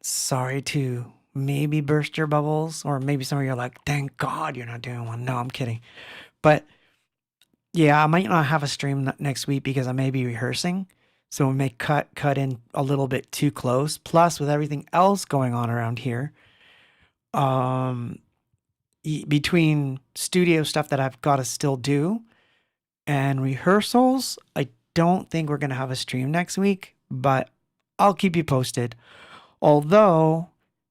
sorry to maybe burst your bubbles, or maybe some of you are like, thank God you're not doing one. No, I'm kidding. But yeah, I might not have a stream next week because I may be rehearsing. So we may cut in a little bit too close. Plus, with everything else going on around here, between studio stuff that I've got to still do and rehearsals, I don't think we're going to have a stream next week, but I'll keep you posted. Although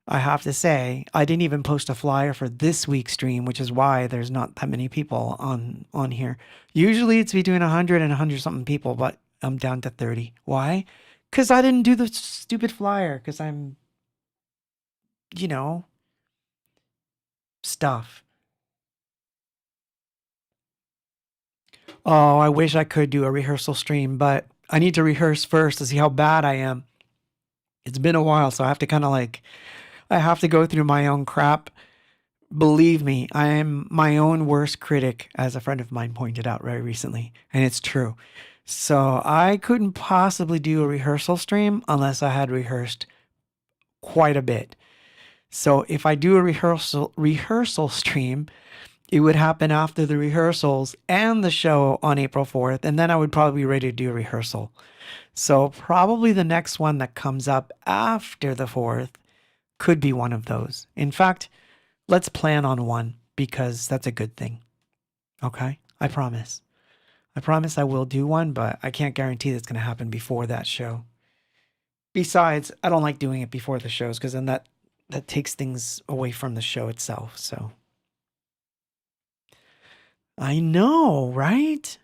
I have to say, I didn't even post a flyer for this week's stream, which is why there's not that many people on here. Usually it's between 100 and 100 something people, but I'm down to 30. Why? Because I didn't do the stupid flyer, because I'm, stuff. Oh, I wish I could do a rehearsal stream, but I need to rehearse first to see how bad I am. It's been a while, so I have to I have to go through my own crap. Believe me, I am my own worst critic, as a friend of mine pointed out very recently, and it's true. So I couldn't possibly do a rehearsal stream unless I had rehearsed quite a bit. So if I do a rehearsal stream, it would happen after the rehearsals and the show on April 4th, and then I would probably be ready to do a rehearsal. So probably the next one that comes up after the 4th could be one of those. In fact, let's plan on one because that's a good thing. Okay? I promise. I promise I will do one, but I can't guarantee that's going to happen before that show. Besides, I don't like doing it before the shows because then that takes things away from the show itself. So I know, right?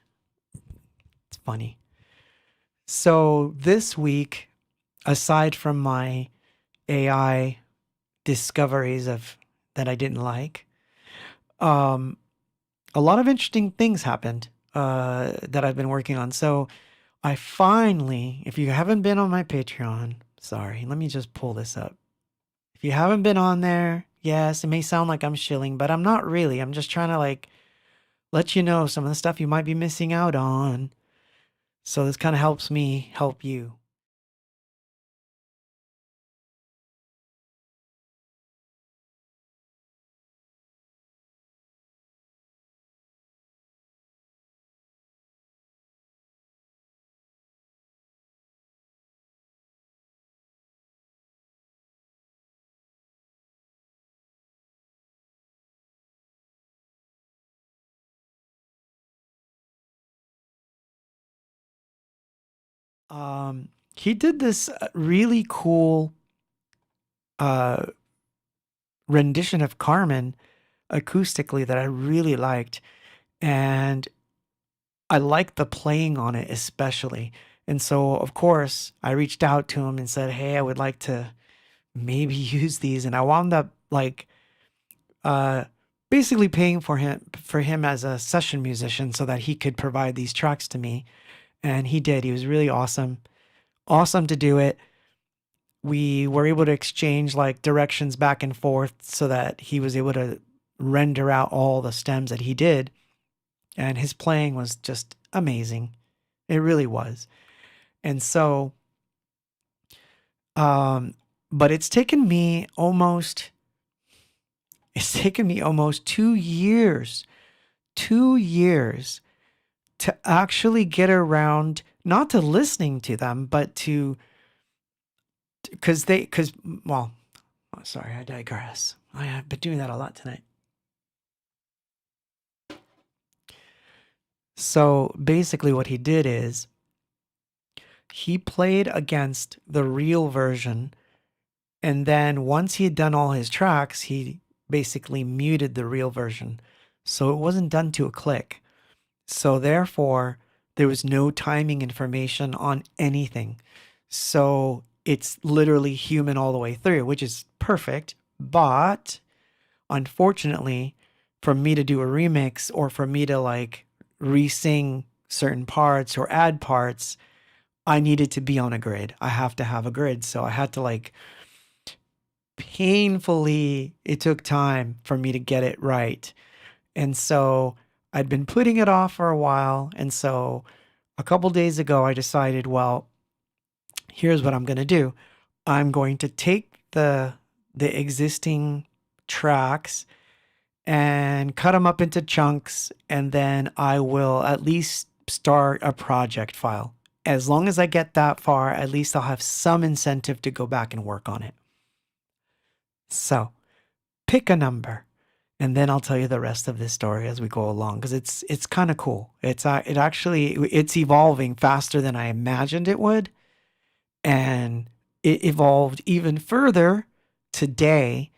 It's funny. So this week, aside from my AI discoveries of that I didn't like, a lot of interesting things happened that I've been working on. So I finally, if you haven't been on my Patreon, sorry, let me just pull this up. If you haven't been on there, yes, it may sound like I'm shilling, but I'm not really. I'm just trying to like let you know some of the stuff you might be missing out on. So this kind of helps me help you. He did this really cool uh, rendition of Carmen acoustically that I really liked. And I liked the playing on it especially. And so, of course, I reached out to him and said, hey, I would like to maybe use these. And I wound up like uh, basically paying for him as a session musician so that he could provide these tracks to me. And he did. He was really awesome. Awesome to do it. We were able to exchange like directions back and forth so that he was able to render out all the stems that he did. And his playing was just amazing. It really was. And so, but it's taken me almost 2 years, 2 years to actually get around, not to listening to them, but well, sorry, I digress. I have been doing that a lot tonight. So basically what he did is he played against the real version. And then once he had done all his tracks, he basically muted the real version. So it wasn't done to a click. So therefore, there was no timing information on anything. So it's literally human all the way through, which is perfect. But unfortunately, for me to do a remix or for me to like re-sing certain parts or add parts, I needed to be on a grid. I have to have a grid. So I had to like painfully, it took time for me to get it right. And so I'd been putting it off for a while. And so a couple days ago, I decided, well, here's what I'm going to do. I'm going to take the existing tracks and cut them up into chunks, and then I will at least start a project file. As long as I get that far, at least I'll have some incentive to go back and work on it. So pick a number, and then I'll tell you the rest of this story as we go along, because it's kind of cool. It's evolving faster than I imagined it would, and it evolved even further today,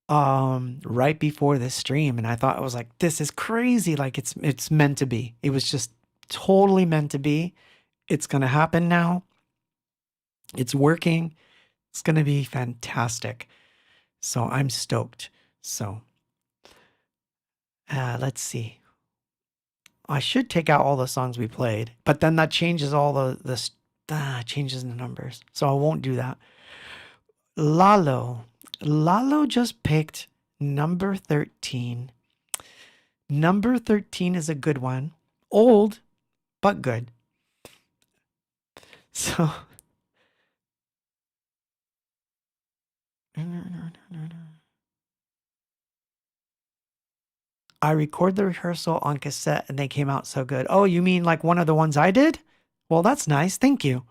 right before this stream. And I thought, I was like, this is crazy. Like it's meant to be. It was just totally meant to be. It's going to happen now. It's working. It's going to be fantastic. So I'm stoked. So, let's see. I should take out all the songs we played, but then that changes all the changes in the numbers. So I won't do that. Lalo just picked number 13. Number 13 is a good one. Old, but good. So I record the rehearsal on cassette and they came out so good. Oh, you mean like one of the ones I did? Well, that's nice. Thank you.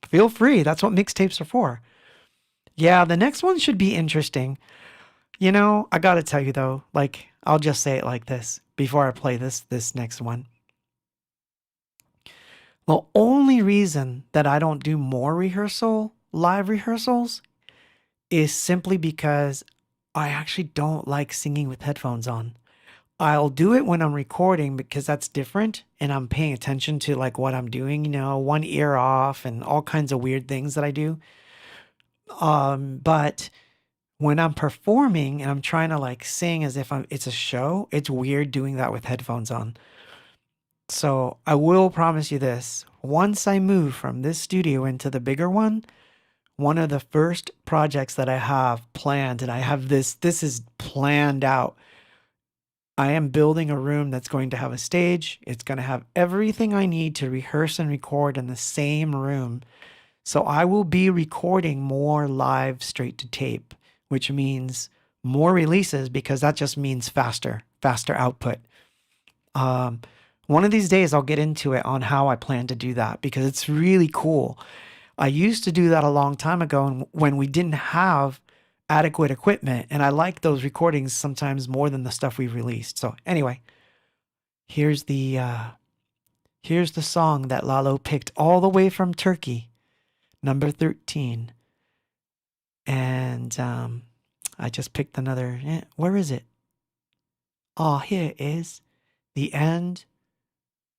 Feel free. That's what mixtapes are for. Yeah, the next one should be interesting. You know, I gotta tell you though, like, I'll just say it like this before I play this next one. The only reason that I don't do more live rehearsals, is simply because I actually don't like singing with headphones on. I'll do it when I'm recording because that's different and I'm paying attention to like what I'm doing, one ear off and all kinds of weird things that I do. But when I'm performing and I'm trying to like sing as if it's a show, it's weird doing that with headphones on. So I will promise you this. Once I move from this studio into the bigger one of the first projects that I have planned, and I have this is planned out. I am building a room that's going to have a stage. It's going to have everything I need to rehearse and record in the same room. So I will be recording more live straight to tape, which means more releases because that just means faster output. Um, one of these days I'll get into it on how I plan to do that because it's really cool. I used to do that a long time ago and when we didn't have adequate equipment, and I like those recordings sometimes more than the stuff we've released. So anyway, here's the song that Lalo picked all the way from Turkey, number 13. And I just picked another. Where is it? Oh, here it is. The end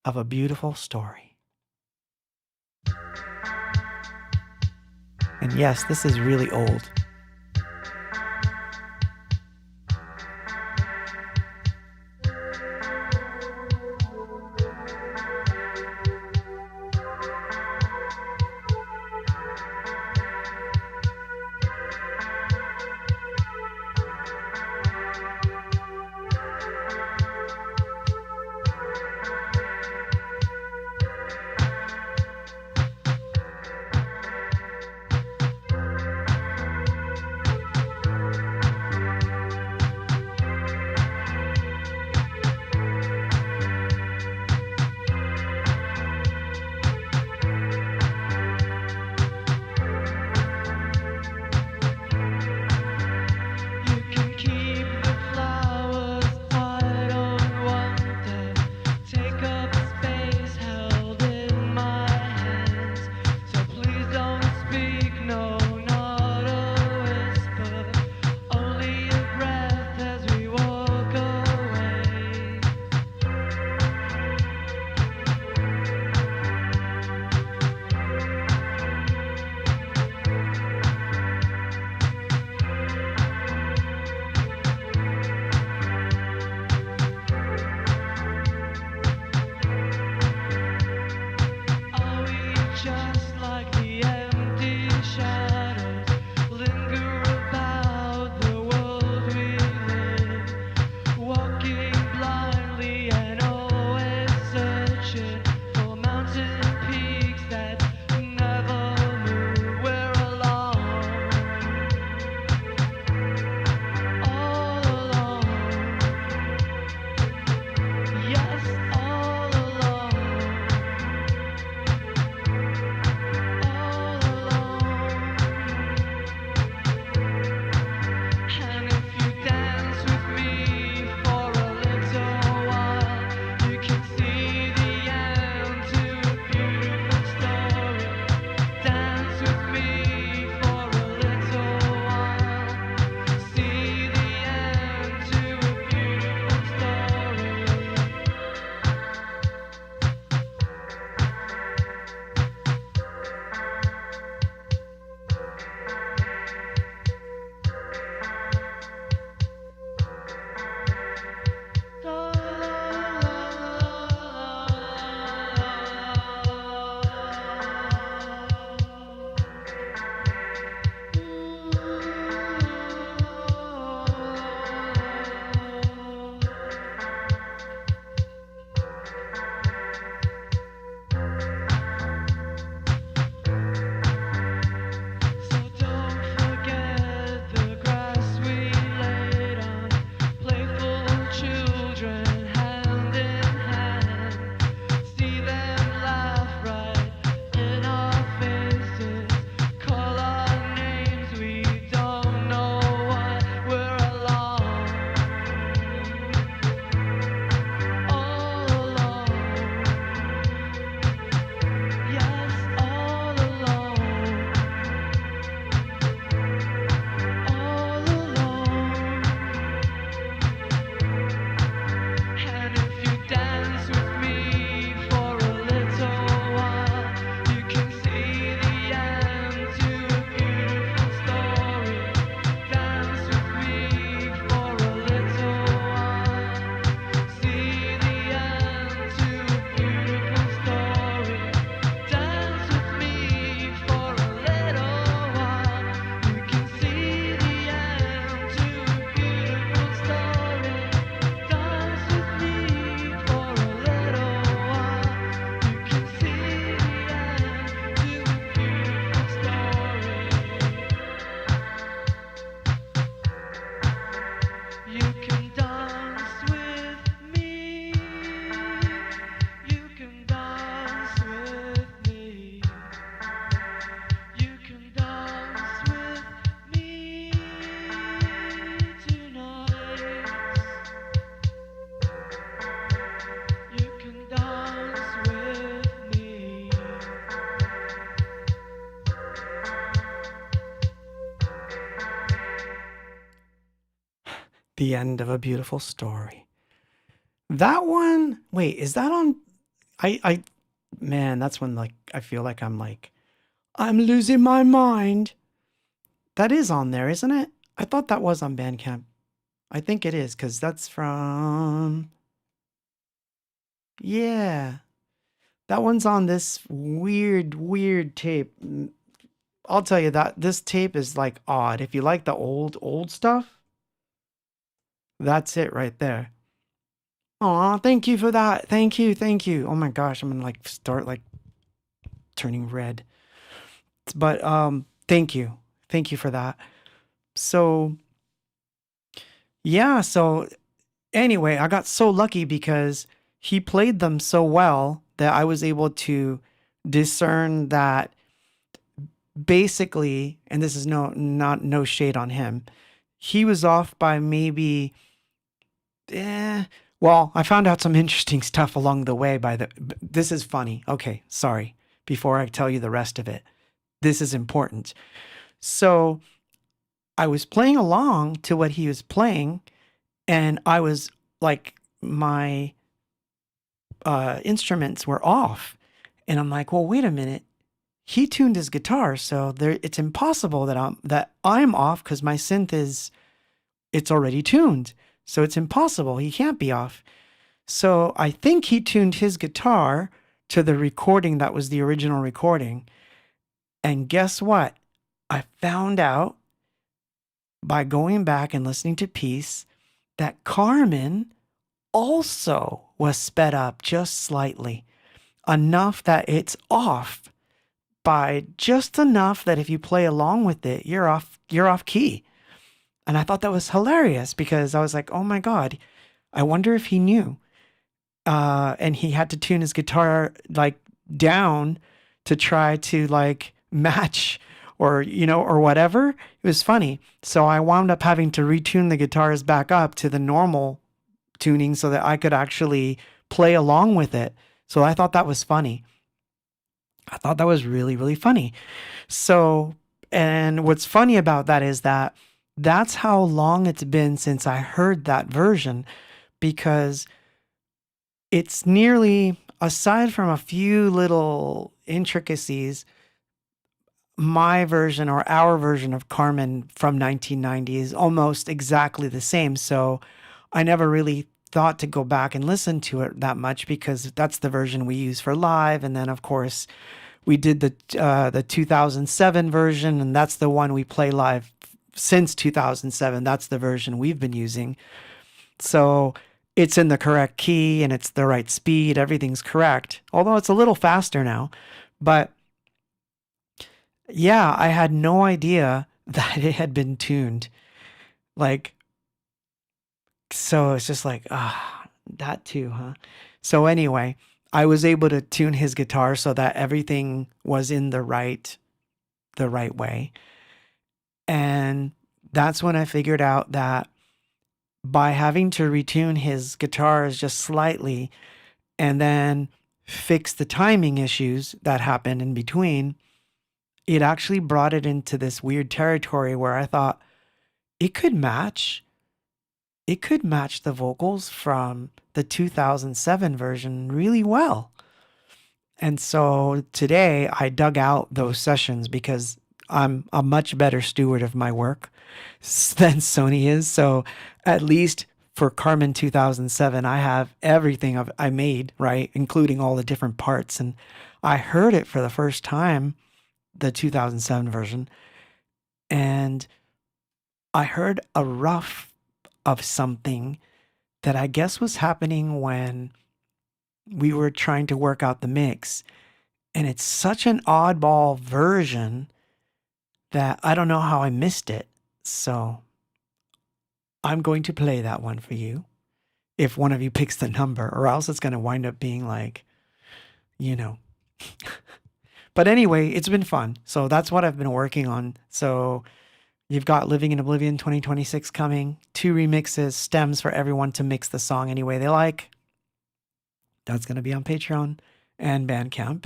of a beautiful story. And yes, this is really old. The end of a beautiful story. That one, wait, is that on? Man, that's when like I feel like I'm losing my mind. That is on there, isn't it? I thought that was on Bandcamp. I think it is because that's from. Yeah, that one's on this weird tape. I'll tell you that this tape is like odd. If you like the old stuff, that's it right there. Aw, thank you for that. Thank you. Oh my gosh, I'm gonna like start like turning red. But thank you. Thank you for that. So yeah, so anyway, I got so lucky because he played them so well that I was able to discern that basically, and this is no shade on him, he was off by maybe well, I found out some interesting stuff along the way this is funny. Okay, sorry. Before I tell you the rest of it, this is important. So I was playing along to what he was playing, and I was like, my instruments were off. And I'm like, well, wait a minute. He tuned his guitar, so it's impossible that I'm off because my synth it's already tuned. So it's impossible. He can't be off. So I think he tuned his guitar to the recording that was the original recording. And guess what? I found out by going back and listening to Peace that Carmen also was sped up just slightly, enough that it's off by just enough that if you play along with it, you're off key. And I thought that was hilarious because I was like, oh my God, I wonder if he knew. And he had to tune his guitar like down to try to like match or whatever. It was funny. So I wound up having to retune the guitars back up to the normal tuning so that I could actually play along with it. So I thought that was funny. I thought that was really, really funny. So, and what's funny about that is that that's how long it's been since I heard that version, because it's nearly, aside from a few little intricacies, my version or our version of Carmen from 1990 is almost exactly the same. So I never really thought to go back and listen to it that much because that's the version we use for live. And then, of course, we did the 2007 version, and that's the one we play live since 2007. That's the version we've been using. So it's in the correct key and it's the right speed. Everything's correct, although it's a little faster now. But yeah, I had no idea that it had been tuned. Like, so it's just like, that too, huh? So anyway, I was able to tune his guitar so that everything was in the right way. And that's when I figured out that by having to retune his guitars just slightly and then fix the timing issues that happened in between, it actually brought it into this weird territory where I thought it could match the vocals from the 2007 version really well. And so today I dug out those sessions because I'm a much better steward of my work than Sony is. So at least for Carmen 2007, I have everything I made, right? Including all the different parts. And I heard it for the first time, the 2007 version. And I heard a rough of something that I guess was happening when we were trying to work out the mix. And it's such an oddball version that I don't know how I missed it. So I'm going to play that one for you if one of you picks the number, or else it's going to wind up being like, you know. But anyway, it's been fun. So that's what I've been working on. So you've got Living in Oblivion 2026 coming, 2 remixes, stems for everyone to mix the song any way they like. That's going to be on Patreon and Bandcamp.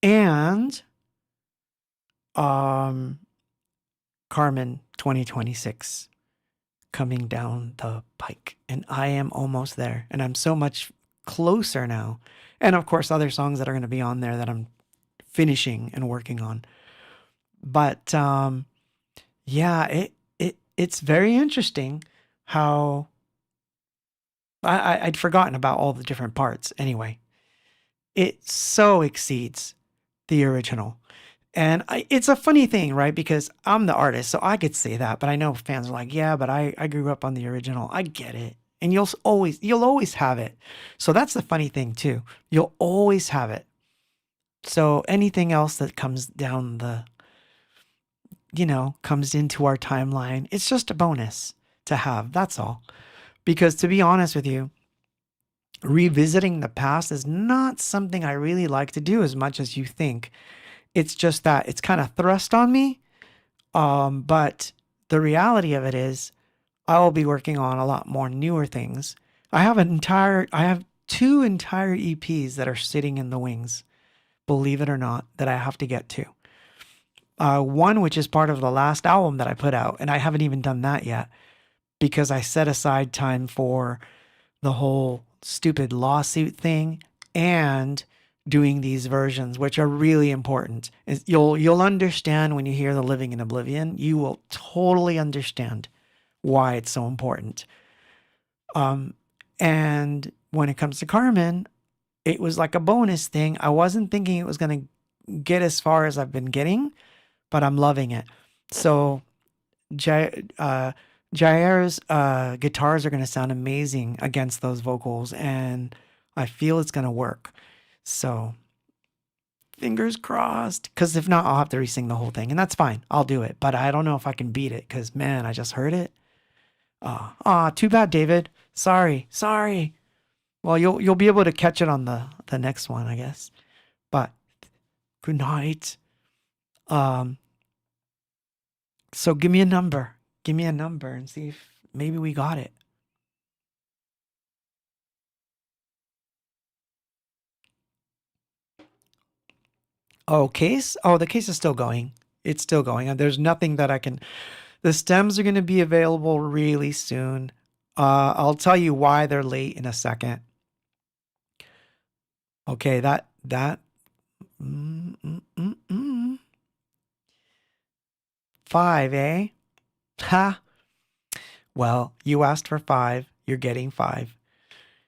And Carmen 2026 coming down the pike, and I am almost there, and I'm so much closer now. And of course, other songs that are going to be on there that I'm finishing and working on. But yeah, it's very interesting how I'd forgotten about all the different parts. Anyway, it so exceeds the original. And it's a funny thing, right? Because I'm the artist, so I could say that, but I know fans are like, yeah, but I grew up on the original. I get it. And you'll always have it. So that's the funny thing too. You'll always have it. So anything else that comes down comes into our timeline, it's just a bonus to have. That's all. Because to be honest with you, revisiting the past is not something I really like to do as much as you think. It's just that it's kind of thrust on me. But the reality of it is I will be working on a lot more newer things. I have 2 entire EPs that are sitting in the wings, believe it or not, that I have to get to. One which is part of the last album that I put out, and I haven't even done that yet because I set aside time for the whole stupid lawsuit thing and doing these versions, which are really important. You'll understand when you hear the Living in Oblivion. You will totally understand why it's so important. And when it comes to Carmen, it was like a bonus thing. I wasn't thinking it was going to get as far as I've been getting, but I'm loving it. So Jair's guitars are going to sound amazing against those vocals, and I feel it's going to work. So fingers crossed, because if not, I'll have to re-sing the whole thing, and that's fine. I'll do it, but I don't know if I can beat it, because man, I just heard it. Too bad, David. Sorry. Well, you'll be able to catch it on the next one, I guess. But good night. So give me a number. Give me a number and see if maybe we got it. Oh, case? Oh, the case is still going. It's still going. There's nothing that I can... The stems are going to be available really soon. I'll tell you why they're late in a second. Okay, that... 5, eh? Ha! Well, you asked for 5. You're getting 5.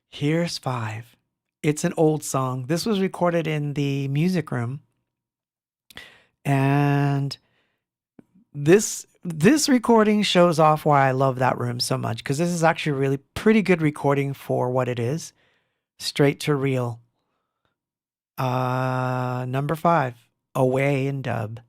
Here's 5. It's an old song. This was recorded in the music room. And this recording shows off why I love that room so much, because this is actually a really pretty good recording for what it is. Straight to real. Number 5, Away in Dub.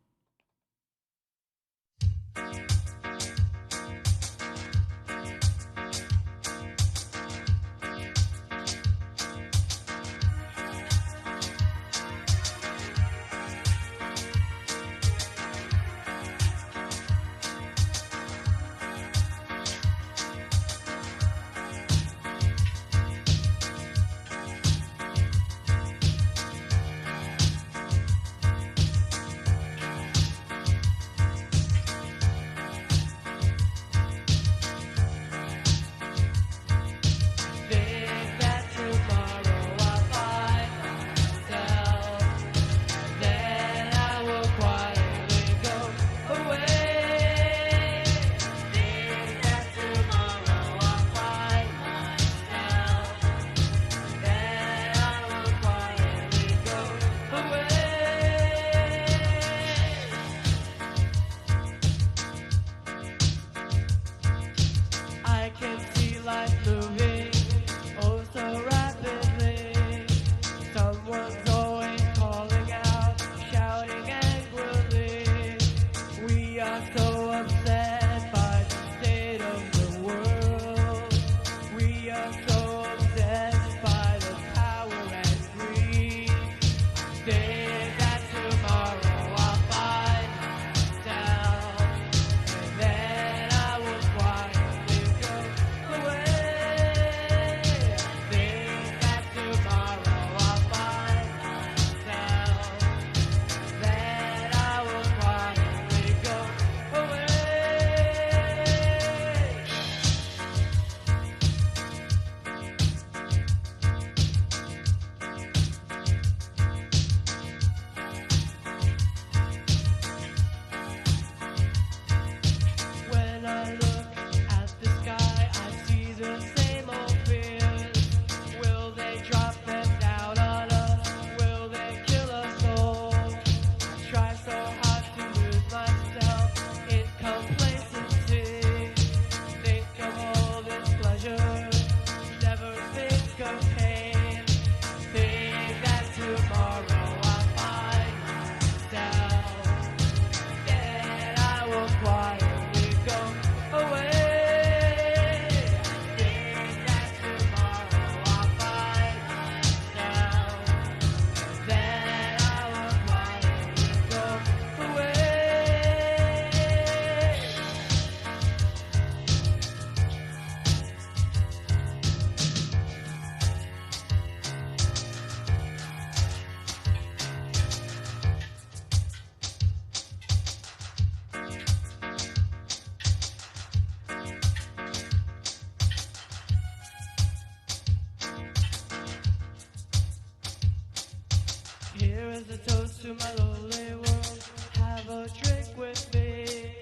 is a toast to my lonely world. Have a drink with me.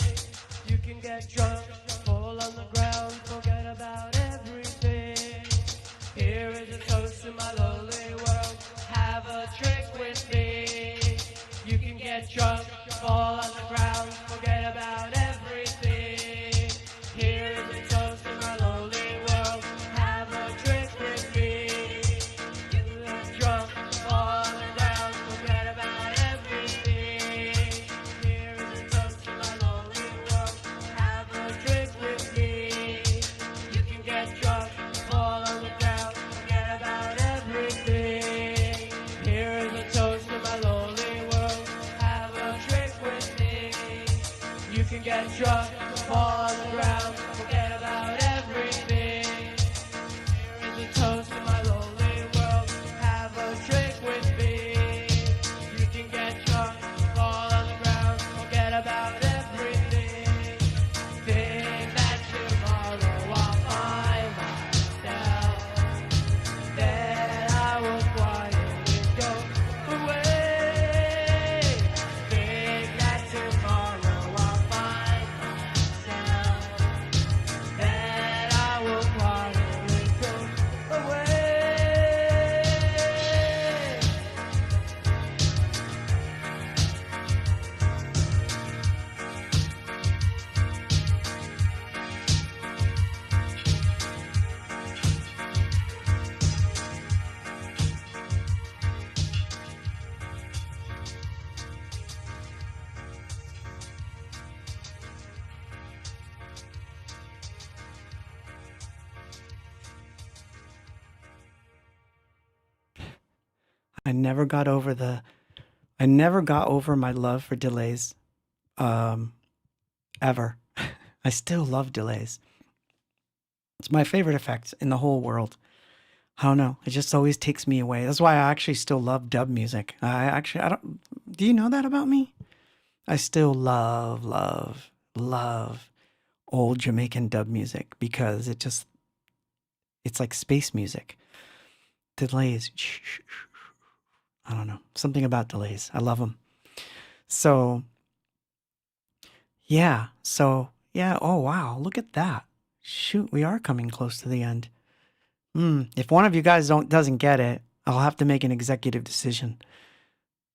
You can get drunk, fall on the ground, forget about everything. Here is a toast to my lonely world. Have a drink with me. You can get drunk, fall on the ground, forget about everything. Here is a toast to my lonely world. Have a drink with me. You can get drunk, fall on the ground, forget about everything. Here is a toast to my lonely world. Have a drink with me. You can get drunk, fall on the ground, forget about everything. Here is a toast to my lonely world. Have a drink with me. You can get drunk, fall on the ground, forget about everything. Here is a toast to my lonely world. Have a drink with me. You can get drunk, fall on the ground, forget about everything. Think that tomorrow I'll find myself. Then I will quietly go away. Think that tomorrow I'll find myself. Then I will quietly go away. I never got over I never got over my love for delays. Ever. I still love delays. It's my favorite effect in the whole world. I don't know. It just always takes me away. That's why I actually still love dub music. I don't, do you know that about me? I still love old Jamaican dub music because it's like space music. Delays. I don't know. Something about delays. I love them. So, yeah. Oh, wow. Look at that. Shoot, we are coming close to the end. If one of you guys doesn't get it, I'll have to make an executive decision.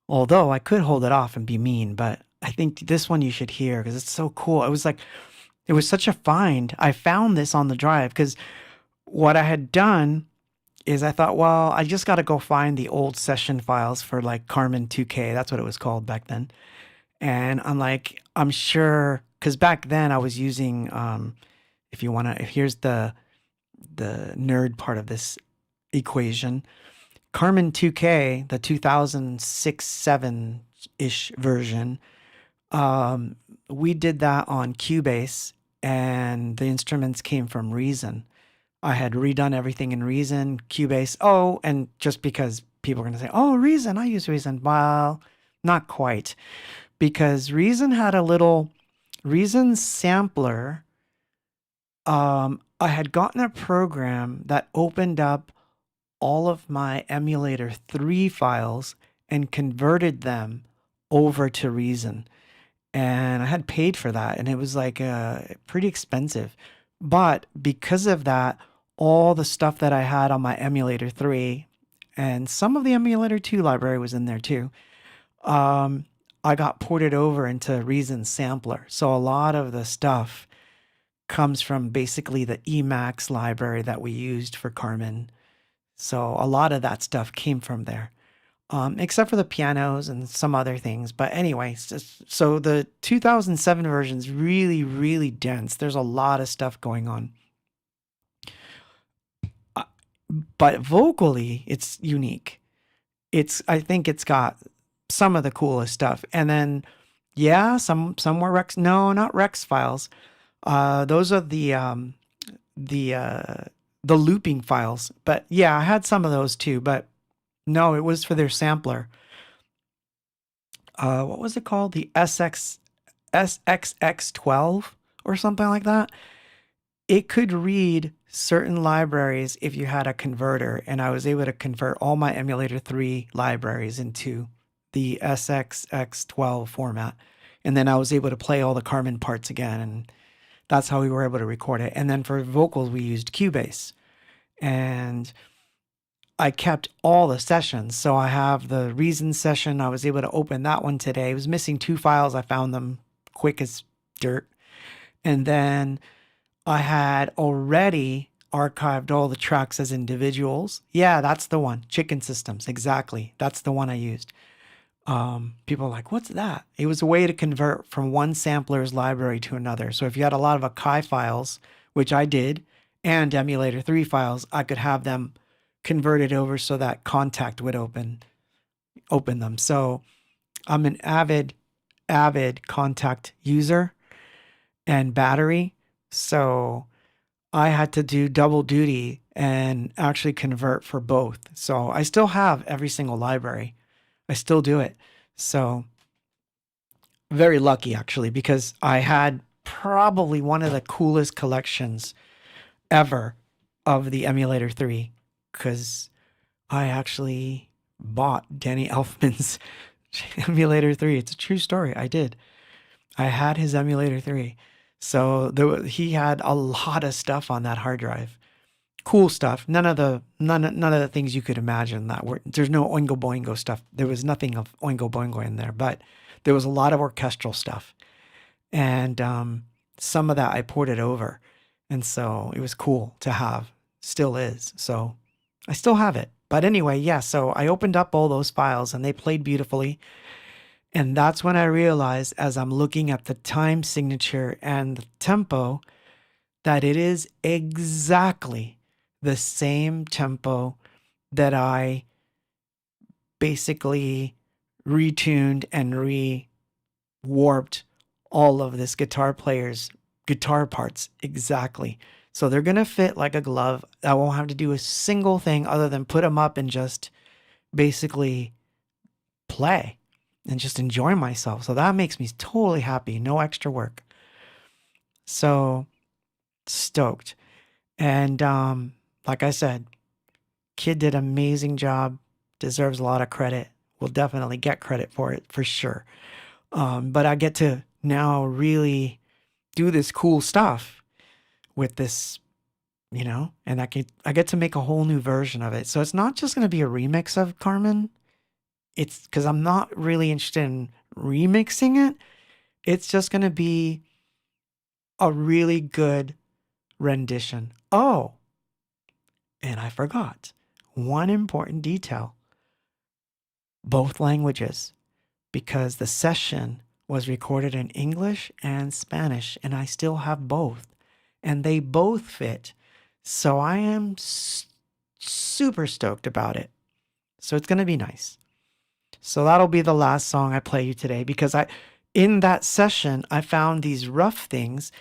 Although I could hold it off and be mean, but I think this one you should hear because it's so cool. It was such a find. I found this on the drive because what I had done is I thought, well, I just got to go find the old session files for like Carmen 2K. That's what it was called back then. And I'm like, I'm sure, because back then I was using, here's the nerd part of this equation. Carmen 2K, the 2006-7-ish version, we did that on Cubase, and the instruments came from Reason. I had redone everything in Reason, Cubase. Oh, and just because people are going to say, oh, Reason, I use Reason. Well, not quite. Because Reason had a little Reason sampler. I had gotten a program that opened up all of my emulator 3 files and converted them over to Reason. And I had paid for that, and it was like pretty expensive. But because of that, all the stuff that I had on my emulator 3 and some of the emulator 2 library was in there too, I got ported over into Reason sampler. So a lot of the stuff comes from basically the Emacs library that we used for Carmen. So a lot of that stuff came from there, except for the pianos and some other things. But anyway, so the 2007 version is really, really dense. There's a lot of stuff going on. But vocally, it's unique. I think it's got some of the coolest stuff. And then, yeah, some were Rex. No, not Rex files. Those are the looping files. But yeah, I had some of those too. But no, it was for their sampler. What was it called? The SXX12 or something like that. It could read certain libraries if you had a converter, and I was able to convert all my emulator 3 libraries into the SXX12 format. And then I was able to play all the Carmen parts again. And that's how we were able to record it. And then for vocals, we used Cubase. And I kept all the sessions. So I have the Reason session. I was able to open that one today. It was missing 2 files. I found them quick as dirt. And then I had already archived all the tracks as individuals. Yeah, that's the one. Chicken Systems. Exactly. That's the one I used. People are like, what's that? It was a way to convert from one sampler's library to another. So if you had a lot of Akai files, which I did, and Emulator 3 files, I could have them converted over so that Contact would open them. So I'm an avid Contact user and Battery. So I had to do double duty and actually convert for both. So I still have every single library. I still do it. So very lucky actually, because I had probably one of the coolest collections ever of the Emulator 3, because I actually bought Danny Elfman's Emulator 3. It's a true story. I did. I had his Emulator 3. So he had a lot of stuff on that hard drive. Cool stuff. None of the things you could imagine that were. There's no Oingo Boingo stuff. There was nothing of Oingo Boingo in there, but there was a lot of orchestral stuff, and some of that I ported over, and so it was cool to have. Still is. So I still have it. But anyway, yeah. So I opened up all those files, and they played beautifully. And that's when I realized, as I'm looking at the time signature and the tempo, that it is exactly the same tempo that I basically retuned and rewarped all of this guitar player's guitar parts exactly. So they're going to fit like a glove. I won't have to do a single thing other than put them up and just basically play and just enjoy myself. So that makes me totally happy. No extra work. So stoked. And like I said, kid did an amazing job, deserves a lot of credit. Will definitely get credit for it for sure. But I get to now really do this cool stuff with this, and I get to make a whole new version of it. So it's not just going to be a remix of Carmen. It's because I'm not really interested in remixing it. It's just going to be a really good rendition. Oh, and I forgot one important detail. Both languages, because the session was recorded in English and Spanish, and I still have both, and they both fit. So I am super stoked about it. So it's going to be nice. So that'll be the last song I play you today, because in that session, I found these rough things,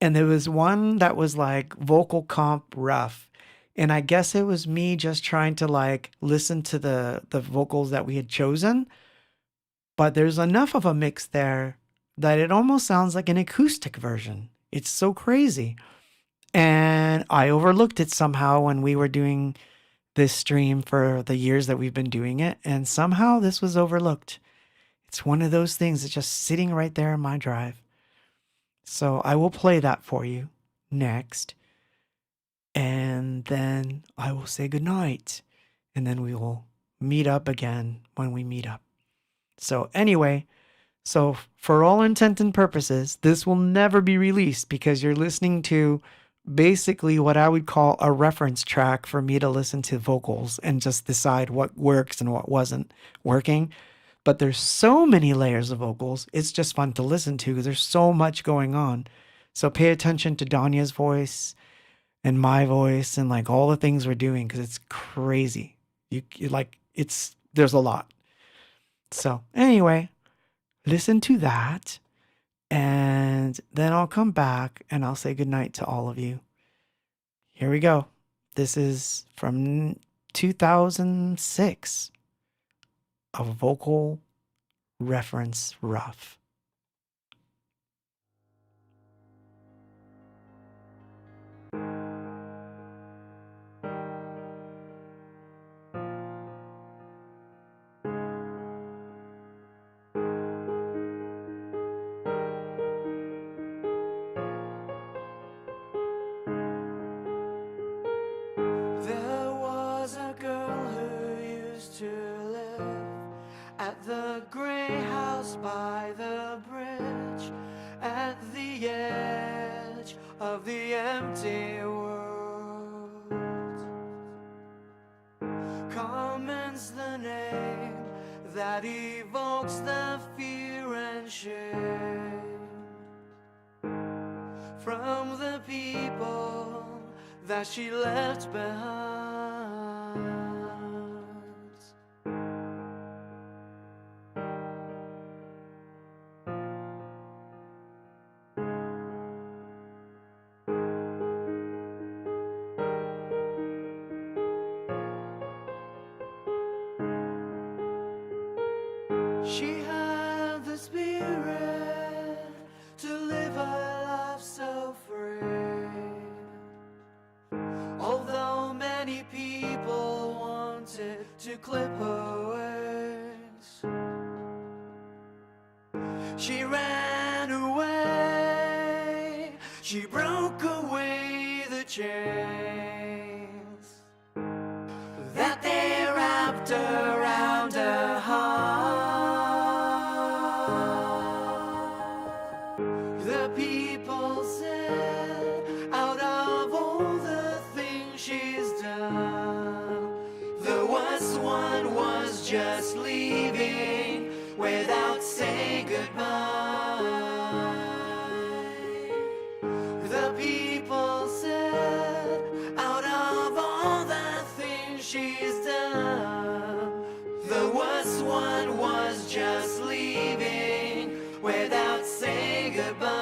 and there was one that was like vocal comp rough. And I guess it was me just trying to like listen to the vocals that we had chosen. But there's enough of a mix there that it almost sounds like an acoustic version. It's so crazy. And I overlooked it somehow when we were doing this stream for the years that we've been doing it. And somehow this was overlooked. It's one of those things that's just sitting right there in my drive. So I will play that for you next. And then I will say goodnight. And then we will meet up again when we meet up. So anyway, so for all intent and purposes, this will never be released because you're listening to basically what I would call a reference track for me to listen to vocals and just decide what works and what wasn't working. But there's so many layers of vocals. It's just fun to listen to because there's so much going on. So pay attention to Danya's voice and my voice and like all the things we're doing, because it's crazy. There's a lot. So anyway, listen to that, and then I'll come back and I'll say goodnight to all of you. Here we go. This is from 2006, a vocal reference rough. house by the bridge at the edge of the empty world. Common's the name that evokes the fear and shame from the people that she left behind. She had the spirit to live a life so free. Although many people wanted to clip her wings, she ran away. She broke away the chains that they wrapped around her heart. The people said, out of all the things she's done, the worst one was just leaving without saying goodbye. The people said, out of all the things she's done, the worst one was just leaving without saying goodbye.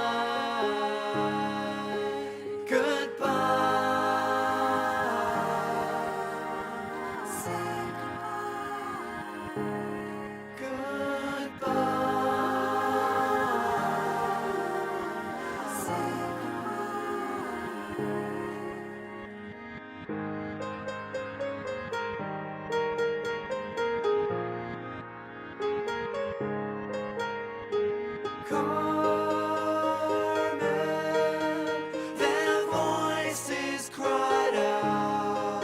Their voices cried out.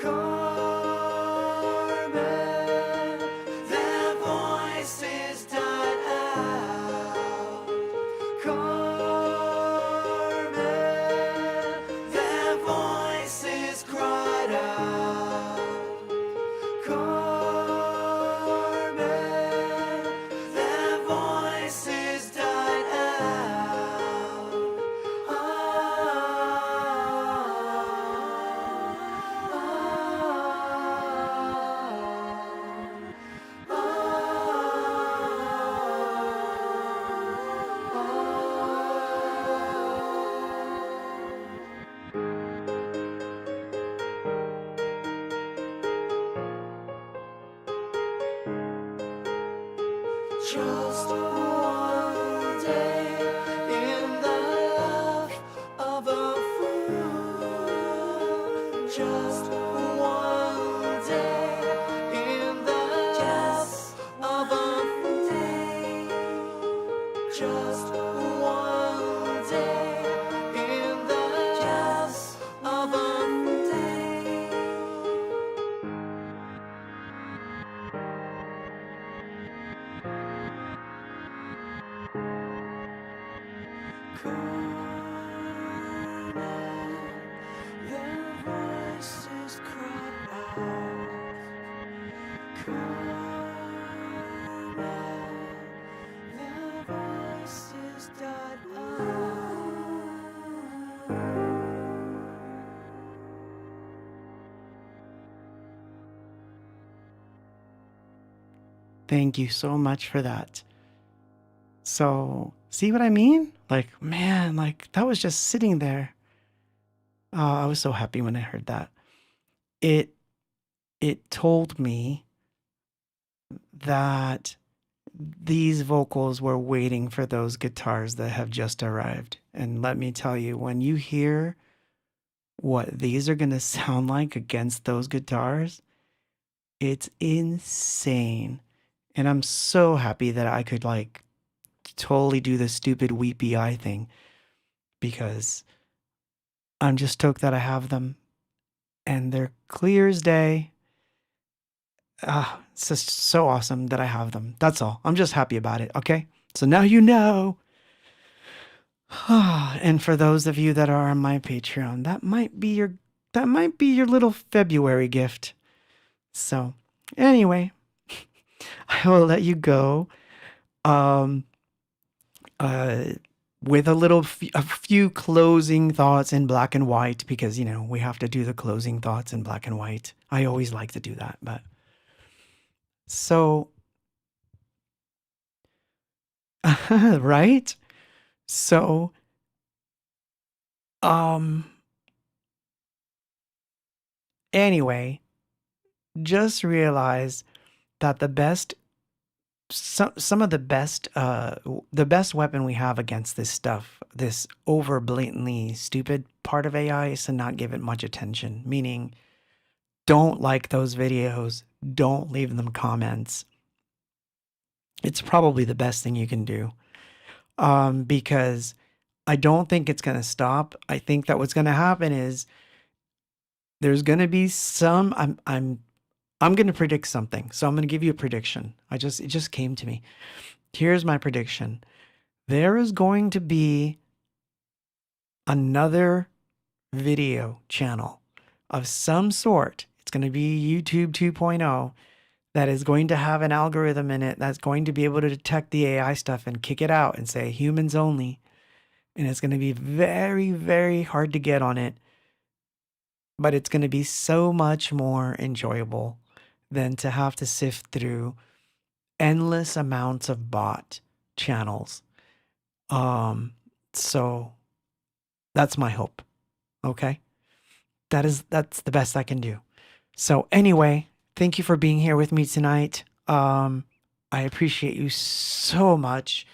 Carmen, their voices died out. Carmen, their voices cried out. Carmen, their voices died out. Just one day in the life of a fool. Just one day in the life of a fool. Just one day in the life of a Carmen, their voices cried out. Carmen, their voices died out. Thank you so much for that. So, see what I mean? Like, man, like that was just sitting there. I was so happy when I heard that. It told me that these vocals were waiting for those guitars that have just arrived. And let me tell you, when you hear what these are going to sound like against those guitars, it's insane. And I'm so happy that I could like totally do the stupid weepy eye thing, because I'm just stoked that I have them and they're clear as day. it's just so awesome that I have them. That's all. I'm just happy about it. Okay. So now you know. And for those of you that are on my Patreon, that might be your little February gift. So anyway, I will let you go. Um, uh, with a few closing thoughts in black and white, because we have to do the closing thoughts in black and white. I always like to do that, but so right. So um, anyway, just realize that some of the best weapon we have against this stuff, this over blatantly stupid part of AI, is to not give it much attention. Meaning, don't like those videos, don't leave them comments. It's probably the best thing you can do, because I don't think it's going to stop. I think that what's going to happen is there's going to be some. I'm going to predict something, so I'm going to give you a prediction. It just came to me. Here's my prediction. There is going to be another video channel of some sort. It's going to be YouTube 2.0 that is going to have an algorithm in it that's going to be able to detect the AI stuff and kick it out and say humans only. And it's going to be very, very hard to get on it, but it's going to be so much more enjoyable than to have to sift through endless amounts of bot channels. So that's my hope. Okay. That's the best I can do. So anyway, thank you for being here with me tonight. I appreciate you so much.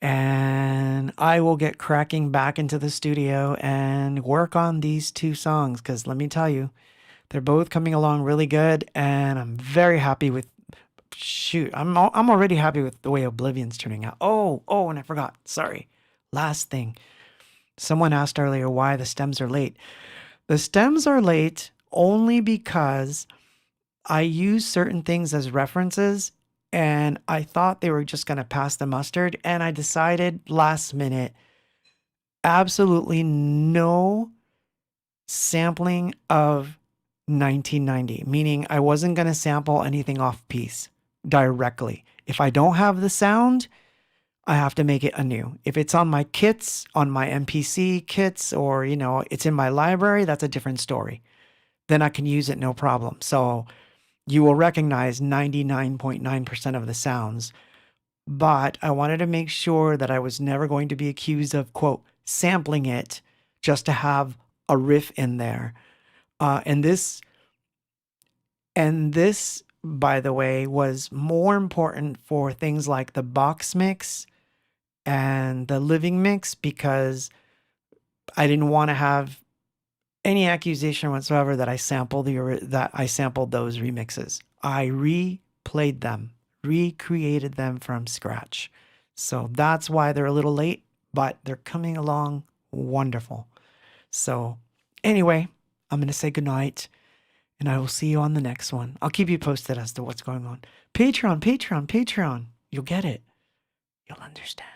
And I will get cracking back into the studio and work on these two songs, because let me tell you, they're both coming along really good, and I'm very happy with. Shoot, I'm already happy with the way Oblivion's turning out. Oh, and I forgot. Sorry. Last thing. Someone asked earlier why the stems are late. The stems are late only because I use certain things as references, and I thought they were just going to pass the mustard, and I decided last minute, absolutely no sampling of 1990, meaning I wasn't going to sample anything off piece directly. If I don't have the sound, I have to make it anew. If it's on my kits, on my MPC kits, or it's in my library, that's a different story. Then I can use it no problem. So you will recognize 99.9% of the sounds, but I wanted to make sure that I was never going to be accused of, quote, sampling it just to have a riff in there. And this, by the way, was more important for things like the box mix and the living mix, because I didn't want to have any accusation whatsoever that I sampled those remixes. I replayed them, recreated them from scratch. So that's why they're a little late, but they're coming along wonderful. So anyway, I'm going to say goodnight, and I will see you on the next one. I'll keep you posted as to what's going on. Patreon. You'll get it. You'll understand.